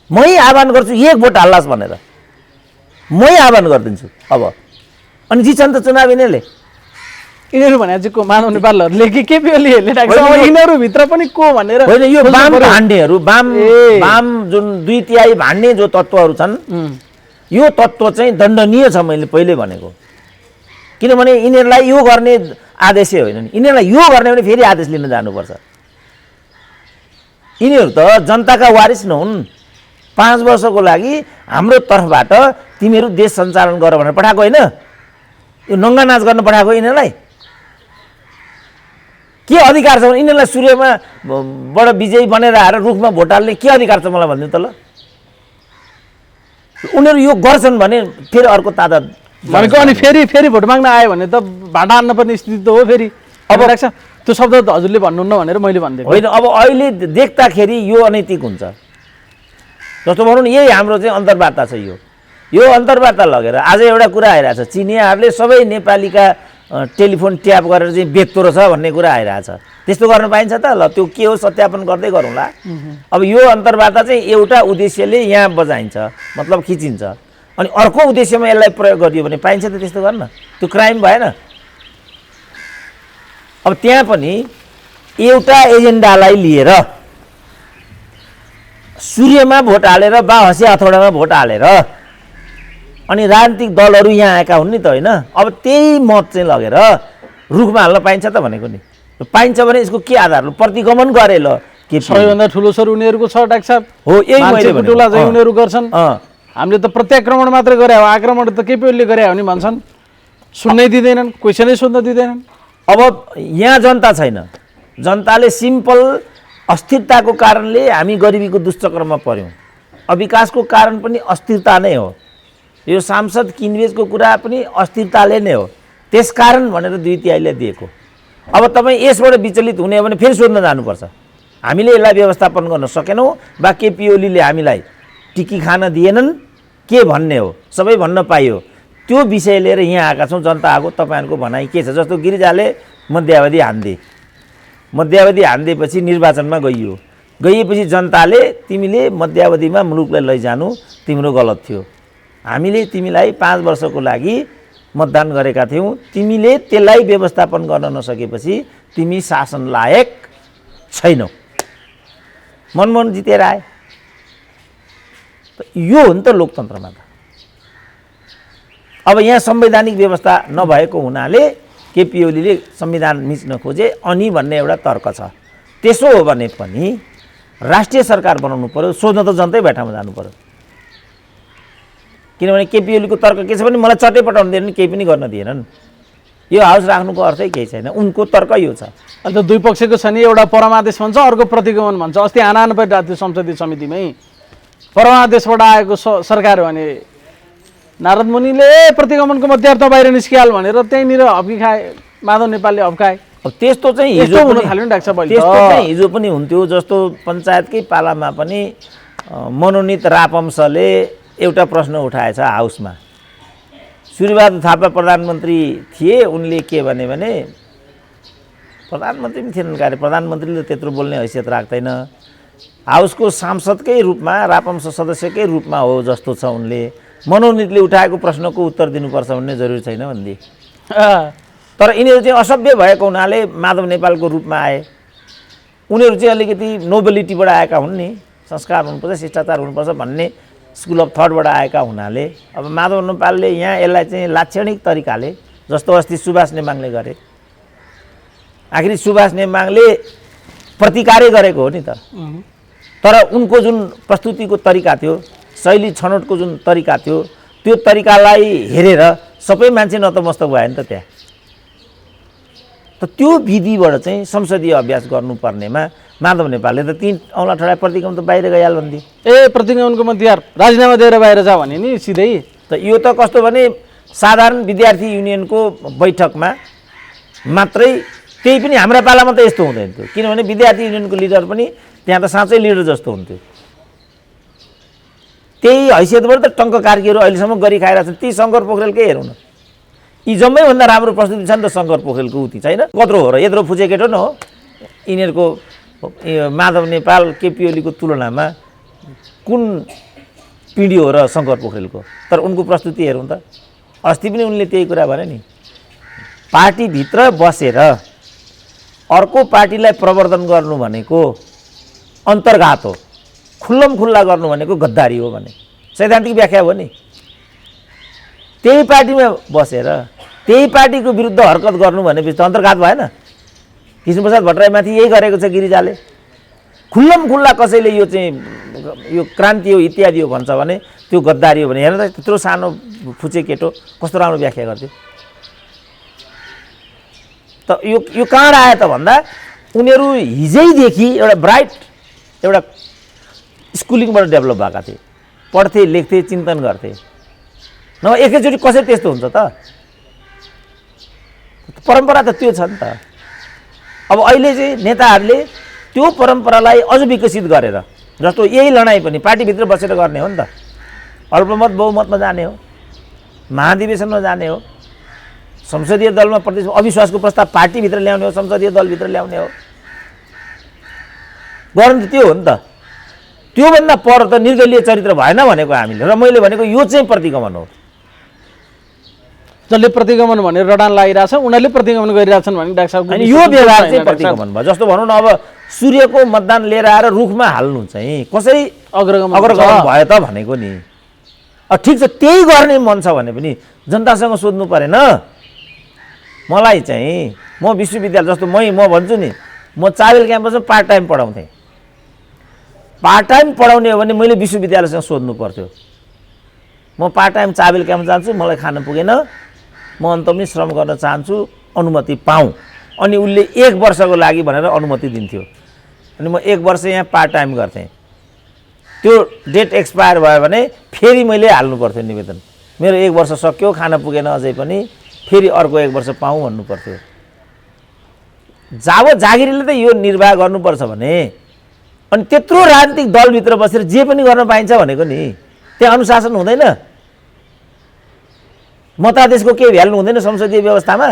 मै आह्वान गर्छु 1 भोट हाल्लास् भनेर, मै आह्वान गरिदिन्छु अब। अनि जित्छन् त चुनाव यिनीहरूले। यिनीहरू भने चाहिँ को मानव नेपालहरूले कि केपी ओलीहरूले यिनीहरू भित्र पनि को भनेर होइन। यो वाम भाण्डेहरू, वाम जुन 2/3 भाण्डे जो तत्त्वहरू छन्, यो तत्त्व चाहिँ दण्डनीय छ। मैले पहिले भनेको, किनभने यिनीहरूलाई यो गर्ने आदेशै होइन नि, यिनीहरूलाई यो गर्ने भने फेरि आदेश लिन जानुपर्छ। यिनीहरू त जनताका वारिस नहुन्। 5 वर्षको लागि हाम्रो तर्फबाट तिमीहरू देश सञ्चालन गर भनेर पठाएको होइन, यो नङ्गा नाच गर्न पठाएको यिनीहरूलाई। के अधिकार छ भने यिनीहरूलाई सूर्यमा बाट विजयी बनेर आएर रुखमा भोट हाल्ने के अधिकार छ मलाई भनिदिनु त ल। उनीहरू यो गर्छन् भने फेरि अर्को ताजा भनेको, अनि फेरि भोट माग्न आयो भने त भाटा हान्न पर्ने स्थिति त हो फेरि। अब राख्छ त्यो शब्द त हजुरले भन्नुहुन्न भनेर मैले भनिदिएको होइन। अब अहिले देख्दाखेरि यो अनैतिक हुन्छ जस्तो भनौँ न, यही हाम्रो चाहिँ अन्तर्वार्ता छ। यो अन्तर्वार्ता लगेर आज एउटा कुरा आइरहेछ, चिनियाहरूले सबै नेपालीका टेलिफोन ट्याप गरेर चाहिँ बेच्दो रहेछ भन्ने कुरा आइरहेछ। त्यस्तो गर्न पाइन्छ त? ल त्यो के हो सत्यापन गर्दै गरौँला। अब यो अन्तर्वार्ता चाहिँ एउटा उद्देश्यले यहाँ बजाइन्छ, मतलब खिचिन्छ, अनि अर्को उद्देश्यमा यसलाई प्रयोग गरियो भने पाइन्छ त त्यस्तो गर्न? त्यो क्राइम भएन? अब त्यहाँ पनि एउटा एजेन्डालाई लिएर सूर्यमा भोट हालेर बा हँसिया हथौडामा भोट हालेर अनि राजनीतिक दलहरू यहाँ आएका हुन् नि त होइन? अब त्यही मत चाहिँ लगेर रुखमा हाल्न पाइन्छ त भनेको नि? पाइन्छ भने यसको के आधार? प्रतिगमन गरे ल के सबैभन्दा ठुलो सर उनीहरूको छ डाक्टर साहब। हो यही मैले टोला चाहिँ उनीहरू गर्छन्। हामीले त प्रत्याक्रमण मात्रै गरे हो, आक्रमण त केपी ओलीले गरे हो नि भन्छन्। सुन्नै दिँदैनन्, क्वेसनै सोध्न दिँदैनन्। अब यहाँ जनता छैन, जनताले सिम्पल अस्थिरताको कारणले हामी गरिबीको दुष्चक्रमा पर्यौँ। अविकासको कारण पनि अस्थिरता नै हो। यो सांसद किनबेचको कुरा पनि अस्थिरताले नै हो। त्यसकारण भनेर 2/3 दिएको। अब तपाईँ यसबाट विचलित हुने हो भने फेरि सोध्न जानुपर्छ, हामीले यसलाई व्यवस्थापन गर्न सकेनौँ बा केपी ओलीले हामीलाई टिकी खान दिएनन्, के भन्ने हो? सबै भन्न पाइयो। त्यो विषय लिएर यहाँ आएका छौँ, जनता आएको, तपाईँहरूको भनाइ के छ? जस्तो गिरिजाले मध्यावधि हान्दिए, मध्यावधि हानिदिएपछि निर्वाचनमा गइएपछि जनताले तिमीले मध्यावधिमा मुलुकलाई लैजानु तिम्रो गलत थियो, हामीले तिमीलाई 5 वर्षको लागि मतदान गरेका थियौँ, तिमीले त्यसलाई व्यवस्थापन गर्न नसकेपछि तिमी शासन लायक छैनौ, मनमोहन जितेर आए। यो हो नि त लोकतन्त्रमा त। अब यहाँ संवैधानिक व्यवस्था नभएको हुनाले केपी ओलीले संविधान मिच्न खोजे अनि भन्ने एउटा तर्क छ। त्यसो हो भने पनि राष्ट्रिय सरकार बनाउनु पर्यो, सोध्न त जनतै बैठामा जानु पर्यो। किनभने केपी ओलीको तर्क के छ भने मलाई चट्टै पठाउनु दिएन, केही पनि गर्न दिएनन्, यो हाउस राख्नुको अर्थै केही छैन। उनको तर्क यो छ। अन्त दुई पक्षको छ नि, एउटा परमादेश भन्छ, अर्को प्रतिगमन भन्छ। अस्ति हानाहान परिरहेको थियो संसदीय समितिमै, परमादेशबाट आएको सरकार हो भने नारद मुनिले प्रतिगमनको मध्यार्थ बाहिर निस्किहाल भनेर त्यहीँनिर हप्की खाए, माधव नेपालले हप्काए। अब त्यस्तो चाहिँ हिजो हुन थाल्यो नि डाक्टर साहब। त्यस्तो चाहिँ हिजो पनि हुन्थ्यो। जस्तो पञ्चायतकै पालामा पनि मनोनित रापम्सले एउटा प्रश्न उठाएछ हाउसमा। सूर्यबहादुर थापा प्रधानमन्त्री थिए, उनले के भने प्रधानमन्त्री पनि थिएनन् कार्य, प्रधानमन्त्रीले त्यत्रो बोल्ने हैसियत राख्दैन, हाउसको सांसदकै रूपमा रापम्स सदस्यकै रूपमा हो जस्तो छ, उनले मनोनितले उठाएको प्रश्नको उत्तर दिनुपर्छ भन्ने जरुरी छैन भनिदिए। तर यिनीहरू चाहिँ असभ्य भएको हुनाले माधव नेपालको रूपमा आए। उनीहरू चाहिँ अलिकति नोबेलिटीबाट आएका हुन् नि, संस्कार हुनुपर्छ, शिष्टाचार हुनुपर्छ भन्ने स्कुल अफ थटबाट आएका हुनाले अब माधव नेपालले यहाँ यसलाई चाहिँ लाक्षणिक तरिकाले, जस्तो अस्ति सुभाष नेमाङले गरे, आखिर सुभाष नेमाङले प्रतिकारै गरेको हो नि त। तर उनको जुन प्रस्तुतिको तरिका थियो, शैली छनौटको जुन तरिका थियो, त्यो तरिकालाई हेरेर सबै मान्छे नतमस्तक भयो नि त त्यहाँ। त त्यो विधिबाट चाहिँ संसदीय अभ्यास गर्नुपर्नेमा माधव नेपालले त 3 औँला ठडाए प्रतिगमन त बाहिर गइहाल भन्थे। प्रतिगमनको मध्यार राजीनामा दिएर बाहिर जा भने नि सिधै। त यो त कस्तो भने साधारण विद्यार्थी युनियनको बैठकमा मात्रै, त्यही पनि हाम्रा पालामा त यस्तो हुँदैन थियो। किनभने विद्यार्थी युनियनको लिडर पनि त्यहाँ त साँच्चै लिडर जस्तो हुन्थ्यो। त्यही हैसियतबाट त टङ्क कार्कीहरू अहिलेसम्म गरी खाइरहेको छन्। ती शङ्कर पोखरेलकै हेरौँ न, यी जम्मैभन्दा राम्रो प्रस्तुति छ नि त शङ्कर पोखरेलको। उति छैन, कत्रो हो र, यत्रो फुचे केटो न हो। यिनीहरूको माधव नेपाल केपी ओलीको तुलनामा कुन पिँढी हो र शङ्कर पोखरेलको? तर उनको प्रस्तुति हेरौँ त। अस्ति पनि उनले त्यही कुरा भने नि, पार्टीभित्र बसेर अर्को पार्टीलाई प्रवर्धन गर्नु भनेको अन्तर्घात हो, खुल्लम खुल्ला गर्नु भनेको गद्दारी हो भने सैद्धान्तिक व्याख्या हो नि। त्यही पार्टीमा बसेर त्यही पार्टीको विरुद्ध हरकत गर्नु भनेपछि त अन्तर्घात भएन? कृष्णप्रसाद भट्टराईमाथि यही गरेको छ गिरिजाले। खुल्लम खुल्ला कसैले यो चाहिँ यो क्रान्ति हो इत्यादि हो भन्छ भने त्यो गद्दारी हो भने हेर्नु त, त्यत्रो सानो फुचे केटो कस्तो राम्रो व्याख्या गर्थ्यो। त यो कहाँ आयो त भन्दा उनीहरू हिजैदेखि एउटा ब्राइट एउटा स्कुलिङबाट डेभलप भएका थिए, पढ्थे, लेख्थे, चिन्तन गर्थे। नभए एकैचोटि कसरी त्यस्तो हुन्छ त? परम्परा त त्यो छ नि त। अब अहिले चाहिँ नेताहरूले त्यो परम्परालाई अझ विकसित गरेर, जस्तो यही लडाइँ पनि पार्टीभित्र बसेर गर्ने हो नि त। अल्पमत बहुमतमा जाने हो, महाधिवेशनमा जाने हो, संसदीय दलमा अविश्वासको प्रस्ताव पार्टीभित्र ल्याउने हो, संसदीय दलभित्र ल्याउने हो। गर्नु त त्यो हो नि त। त्योभन्दा पर त निर्दलीय चरित्र भएन भनेको हामीले। र मैले भनेको यो चाहिँ प्रतिगमन हो। जसले प्रतिगमन भनेर रडान लागिरहेछ, उनीहरूले प्रतिगमन गरिरहेछन् भने डाक्टर साहब अनि यो व्यवहार चाहिँ प्रतिगमन भयो। जस्तो भनौँ न, अब सूर्यको मतदान लिएर आएर रुखमा हाल्नु चाहिँ कसरी अग्रगमन भयो त भनेको नि। ठिक छ, त्यही गर्ने मन छ भने पनि जनतासँग सोध्नु परेन। मलाई चाहिँ म विश्वविद्यालय जस्तो म भन्छु नि, म चाबेल क्याम्पसमा पार्ट टाइम पढाउँथेँ। पार्ट टाइम पढाउने हो भने मैले विश्वविद्यालयसँग सोध्नु पर्थ्यो। म पार्ट टाइम चाबेल क्याम्प जान्छु, मलाई खान पुगेन, म अन्त पनि श्रम गर्न चाहन्छु, अनुमति पाऊँ। अनि उसले 1 वर्षको लागि भनेर अनुमति दिन्थ्यो। अनि म 1 वर्ष यहाँ पार्ट टाइम गर्थेँ। त्यो डेट एक्सपायर भयो भने फेरि मैले हाल्नु पर्थ्यो निवेदन, मेरो 1 वर्ष सक्यो, खान पुगेन अझै पनि, फेरि अर्को 1 वर्ष पाऊँ भन्नु पर्थ्यो। जब जागिरीले त यो निर्वाह गर्नुपर्छ भने अनि त्यत्रो राजनीतिक दलभित्र बसेर जे पनि गर्न पाइन्छ भनेको नि, त्यहाँ अनुशासन हुँदैन। मतादेशको केही भ्याल्नु हुँदैन संसदीय व्यवस्थामा,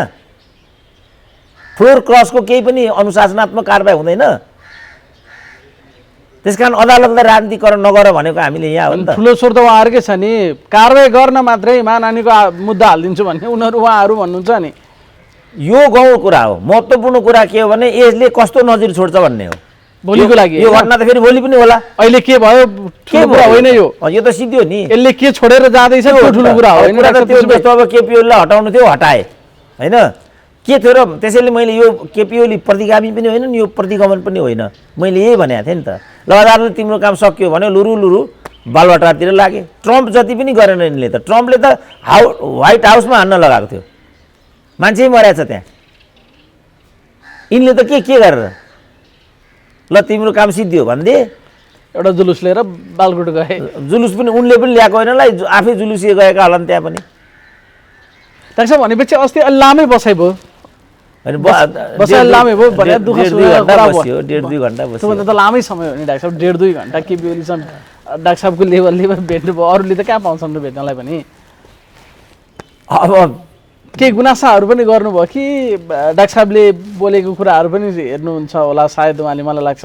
फ्लोर क्रसको केही पनि अनुशासनात्मक कारबाही हुँदैन। त्यसकारण अदालतलाई राजनीतिकरण नगर भनेको हामीले यहाँ हो नि त। ठुलो स्वर त उहाँहरूकै छ नि, कारबाही गर्न मात्रै महानानीको मुद्दा हालिदिन्छु भन्ने उहाँहरू भन्नुहुन्छ नि। यो गौण कुरा हो। महत्त्वपूर्ण कुरा के हो भने यसले कस्तो नजिर छोड्छ भन्ने हो भोलिको लागि। यो घटना त फेरि भोलि पनि होला। अहिले के भयो ठुलो कुरा होइन यो, यो त सिद्धि हो नि। यसले के छोडेर जाँदैछ त्यो ठुलो कुरा हो। कुरा त त्यो जस्तो अब केपी ओलीलाई हटाउनु थियो, हटाए होइन, के थियो र त्यसैले मैले यो केपी ओली प्रतिगामी पनि होइन नि, यो प्रतिगमन पनि होइन, मैले यही भनेको थिएँ नि त। ल अदालतले तिम्रो काम सक्यो भने लुरु बालबटारतिर लागे। ट्रम्प जति पनि गरेन यिनले त। ट्रम्पले त व्हाइट हाउसमा हान्न लगाएको थियो, मान्छे मरेको छ त्यहाँ। यिनले त के गरेर ल तिम्रो काम सिद्धियो भनिदिए, एउटा जुलुस लिएर बालकोट गए। जुलुस पनि उनले पनि ल्याएको होइन, आफै जुलुसिए गएका होला नि त्यहाँ पनि। त्यसो भनेपछि अस्ति लामै बसाइ भयो, बसाइ लामै भयो भने दुःख बस्यो, 1.5-2 घन्टा बस्यो। त्योभन्दा त लामै समय हो नि डाक्टर साहब, 1.5-2 घन्टा केपी ओलीसँग डाक्टर साहबको लेभल भेट्नु भयो, अरूले त कहाँ पाउँछन् र भेट्नलाई पनि। अब केही गुनासाहरू पनि गर्नुभयो कि डाक्टर साहबले बोलेको कुराहरू पनि हेर्नुहुन्छ होला सायद उहाँले, मलाई लाग्छ।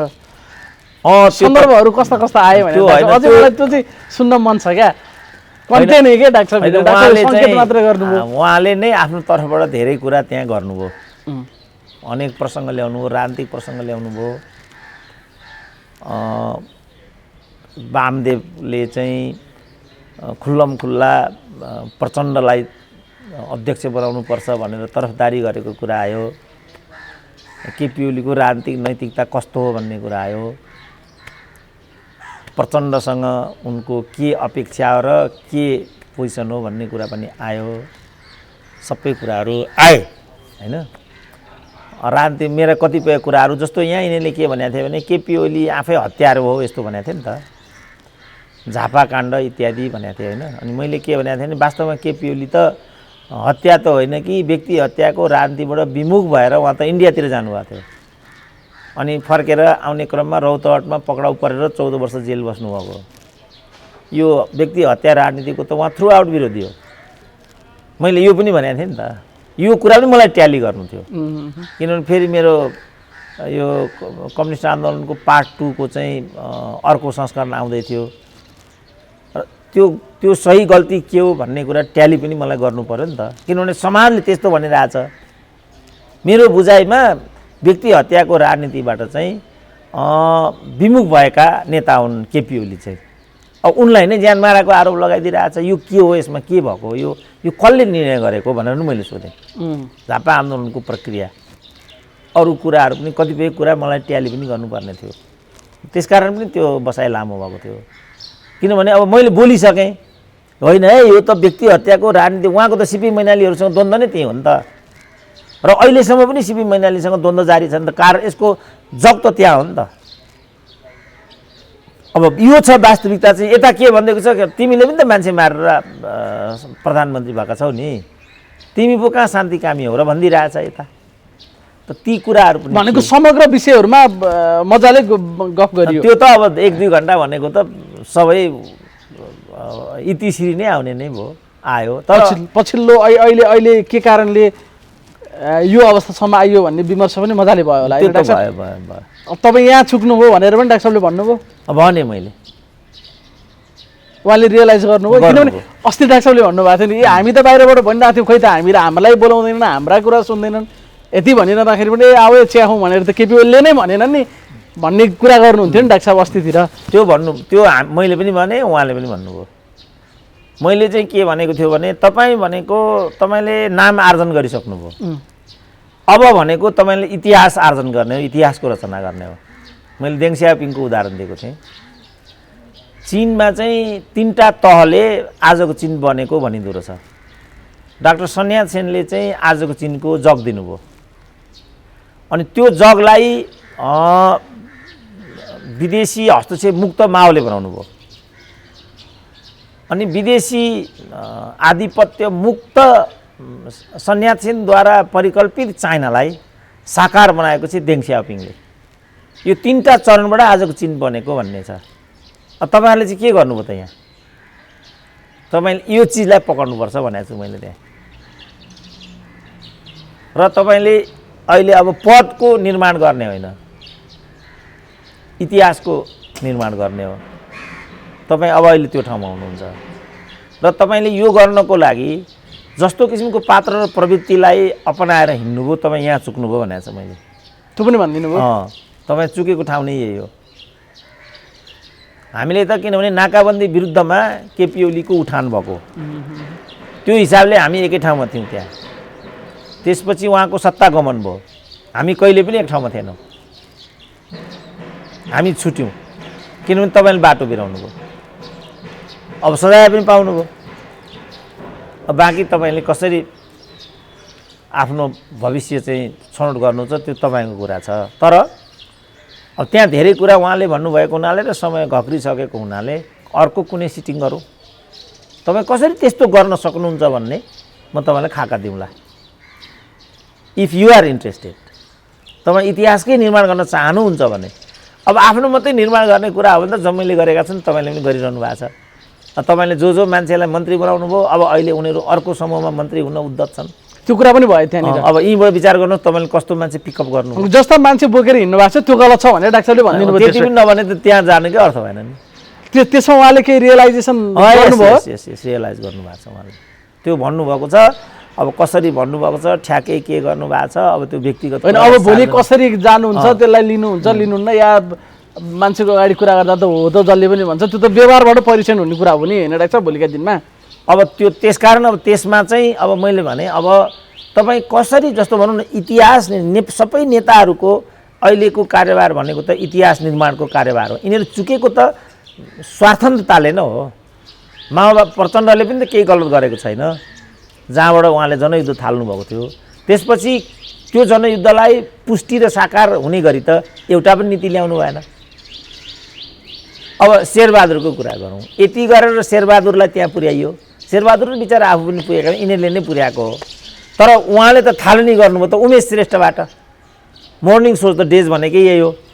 सन्दर्भहरू कस्ता कस्ता आयो भने अझै मलाई त्यो चाहिँ सुन्न मन छ क्या। कन्टेन्ट हो क्या डाक्टर साहब, उहाँले नै आफ्नो तर्फबाट धेरै कुरा त्यहाँ गर्नुभयो, अनेक प्रसङ्ग ल्याउनुभयो, राजनीतिक प्रसङ्ग ल्याउनुभयो। वामदेवले चाहिँ खुल्लमखुल्ला प्रचण्डलाई अध्यक्ष बनाउनुपर्छ भनेर तरफदारी गरेको कुरा आयो। केपी ओलीको राजनीतिक नैतिकता कस्तो हो भन्ने कुरा आयो। प्रचण्डसँग उनको के अपेक्षा हो र के पोजिसन हो भन्ने कुरा पनि आयो। सबै कुराहरू आए होइन। राजनीति मेरा कतिपय कुराहरू जस्तो यहाँ यिनीहरूले के भनेको थियो भने केपी ओली आफै हत्यारो हो यस्तो भनेको थियो नि त, झापा काण्ड इत्यादि भनेको थियो होइन। अनि मैले के भनेको थिएँ भने वास्तवमा केपी ओली त हत्या त होइन कि व्यक्ति हत्याको राजनीतिबाट विमुख भएर उहाँ त इन्डियातिर जानुभएको थियो। अनि फर्केर आउने क्रममा रौतहटमा पक्राउ परेर 14 वर्ष जेल बस्नुभएको। यो व्यक्ति हत्या राजनीतिको त उहाँ थ्रु आउट विरोधी हो। मैले यो पनि भनेको थिएँ नि त, यो कुरा पनि मलाई ट्याली गर्नु थियो। किनभने फेरि मेरो यो कम्युनिस्ट आन्दोलनको पार्ट 2 को चाहिँ अर्को संस्करण आउँदै थियो। त्यो सही गल्ती के हो भन्ने कुरा ट्याली पनि मलाई गर्नु पर्यो नि त, किनभने समाजले त्यस्तो भनिरहेछ। मेरो बुझाइमा व्यक्ति हत्याको राजनीतिबाट चाहिँ विमुख भएका नेता हुन् केपी ओली चाहिँ। अब उनलाई नै ज्यान माराको आरोप लगाइदिइरहेछ। यो के हो, यसमा के भएको हो, यो कसले निर्णय गरेको भनेर मैले सोधेँ। झापा आन्दोलनको प्रक्रिया अरू कुराहरू पनि कतिपय कुरा मलाई ट्याली पनि गर्नुपर्ने थियो। त्यसकारण पनि त्यो बसाइ लामो भएको थियो। किनभने अब मैले बोलिसकेँ होइन है, यो त व्यक्ति हत्याको राजनीति, उहाँको त सिपी मैनालीहरूसँग द्वन्द्व नै त्यही हो नि त। र अहिलेसम्म पनि सिपी मैनालीसँग द्वन्द्व जारी छ नि त, कारण यसको जग त त्यहाँ हो नि त। अब यो छ वास्तविकता चाहिँ। यता के भनिदिएको छ, तिमीले पनि त मान्छे मारेर प्रधानमन्त्री भएका छौ नि, तिमी पो कहाँ शान्तिकामी हो र भनिदिइरहेछ यता। त ती कुराहरू पनि भनेको समग्र विषयहरूमा मजाले गफ गरियो। त्यो त अब 1-2 घन्टा भनेको त सबै इतिश्री नै आउने नै भयो, आयो। तर पछिल्लो अहिले के कारणले यो अवस्थासम्म आइयो भन्ने विमर्श पनि मजाले भयो होला। भयो। तपाईँ यहाँ चुक्नुभयो भनेर पनि डाक्टर साहबले भन्नुभयो। भने मैले उहाँले रियलाइज गर्नुभयो। किनभने अस्ति डाक्टर साहबले भन्नुभएको थियो नि, हामी त बाहिरबाट भनिरहेको थियो, खोइ त हामीलाई बोलाउँदैनन्, हाम्रा कुरा सुन्दैनन्, यति भनिरहँदाखेरि पनि आऊ चिया खाउँ भनेर त केपी ओलीले नै भनेनन् नि भन्ने कुरा गर्नुहुन्थ्यो नि डाक्टर साहब अस्तितिर। त्यो मैले पनि भने, उहाँले पनि भन्नुभयो। मैले चाहिँ के भनेको थियो भने तपाईँले नाम आर्जन गरिसक्नुभयो, अब भनेको तपाईँले इतिहास आर्जन गर्ने हो, इतिहासको रचना गर्ने हो। मैले देङ सियाओपिङको उदाहरण दिएको थिएँ। चीनमा चाहिँ 3टा तहले आजको चीन बनेको भनिँदो रहेछ। डाक्टर सन यात सेनले चाहिँ आजको चीनको जग दिनुभयो। अनि त्यो जगलाई विदेशी हस्तक्षेप मुक्त माओले बनाउनु भयो। अनि विदेशी आधिपत्य मुक्त सन यात सेनद्वारा परिकल्पित चाइनालाई साकार बनाएको चाहिँ देङ सियाओपिङले। यो 3टा चरणबाट आजको चीन बनेको भन्ने छ। तपाईँहरूले चाहिँ के गर्नुभयो त यहाँ? तपाईँले यो चिजलाई पक्र्नुपर्छ भनेको छु मैले त्यहाँ। र तपाईँले अहिले अब पदको निर्माण गर्ने होइन, इतिहासको निर्माण गर्ने हो। तपाईँ अब अहिले त्यो ठाउँमा हुनुहुन्छ र तपाईँले यो गर्नको लागि जस्तो किसिमको पात्र र प्रवृत्तिलाई अपनाएर हिँड्नुभयो, तपाईँ यहाँ चुक्नुभयो भनेको छ मैले। त्यो पनि भनिदिनु भयो। तपाईँ चुकेको ठाउँ नै यही हो। हामीले त किनभने नाकाबन्दी विरुद्धमा केपी ओलीको उठान भएको, त्यो हिसाबले हामी एकै ठाउँमा थियौँ त्यहाँ। त्यसपछि उहाँको सत्ता गमन भयो, हामी कहिले पनि एक ठाउँमा थिएनौँ, हामी छुट्यौँ किनभने तपाईँले बाटो बिराउनु भयो। अब सजाय पनि पाउनुभयो। अब बाँकी तपाईँले कसरी आफ्नो भविष्य चाहिँ छनौट गर्नु छ त्यो तपाईँको कुरा छ। तर अब त्यहाँ धेरै कुरा उहाँले भन्नुभएको हुनाले र समय घक्रिसकेको हुनाले अर्को कुनै सिटिङ गरौँ। तपाईँ कसरी त्यस्तो गर्न सक्नुहुन्छ भन्ने म तपाईँलाई खाका दिउँला। इफ यु आर इन्ट्रेस्टेड, तपाईँ इतिहासकै निर्माण गर्न चाहनुहुन्छ भने, अब आफ्नो मात्रै निर्माण गर्ने कुरा हो भने त जम्मैले गरेका छन्, तपाईँले पनि गरिरहनु भएको छ। तपाईँले जो मान्छेलाई मन्त्री बनाउनु भयो, अब अहिले उनीहरू अर्को समूहमा मन्त्री हुन उद्धत छन्। त्यो कुरा पनि भयो त्यहाँनिर। अब यहीँबाट विचार गर्नुहोस् तपाईँले कस्तो मान्छे पिकअप गर्नु। जस्ता मान्छे बोकेर हिँड्नु भएको छ त्यो गलत छ भनेर डाक्टर साहबले भनिदिनु भयो। त्यति पनि नभने त त्यहाँ जानुकै अर्थ भएन नि। त्यसमा उहाँले केही रियलाइजेसन गर्नुभयो? रियलाइज गर्नुभएको छ उहाँले, त्यो भन्नुभएको छ। अब कसरी भन्नुभएको छ, ठ्याक्कै के गर्नुभएको छ, अब त्यो व्यक्तिगत होइन। अब भोलि कसरी जानुहुन्छ त्यसलाई लिनुहुन्छ लिनुहुन्न, या मान्छेको अगाडि कुरा गर्दा त हो त जसले पनि भन्छ, त्यो त व्यवहारबाट परिचय हुने कुरा हो नि होइन डाक्टर साहब भोलिका दिनमा। अब त्यो त्यसकारण अब त्यसमा चाहिँ अब मैले भने अब तपाईँ कसरी जस्तो भनौँ न, इतिहास सबै नेताहरूको अहिलेको कार्यभार भनेको त इतिहास निर्माणको कार्यभार हो। यिनीहरू चुकेको त स्वार्थन्तताले नै हो। माओवादी प्रचण्डले पनि त केही गलत गरेको छैन, जहाँबाट उहाँले जनयुद्ध थाल्नुभएको थियो। त्यसपछि त्यो जनयुद्धलाई पुष्टि र साकार हुने गरी त एउटा पनि नीति ल्याउनु भएन। अब शेरबहादुरको कुरा गरौँ, यति गरेर शेरबहादुरलाई त्यहाँ पुर्याइयो। शेरबहादुर बिचरा आफू पनि पुगेका, यिनीहरूले नै पुर्याएको हो। तर उहाँले त थालनी गर्नुभयो त उमेश श्रेष्ठबाट। मर्निङ सोच द डेज भनेकै यही हो।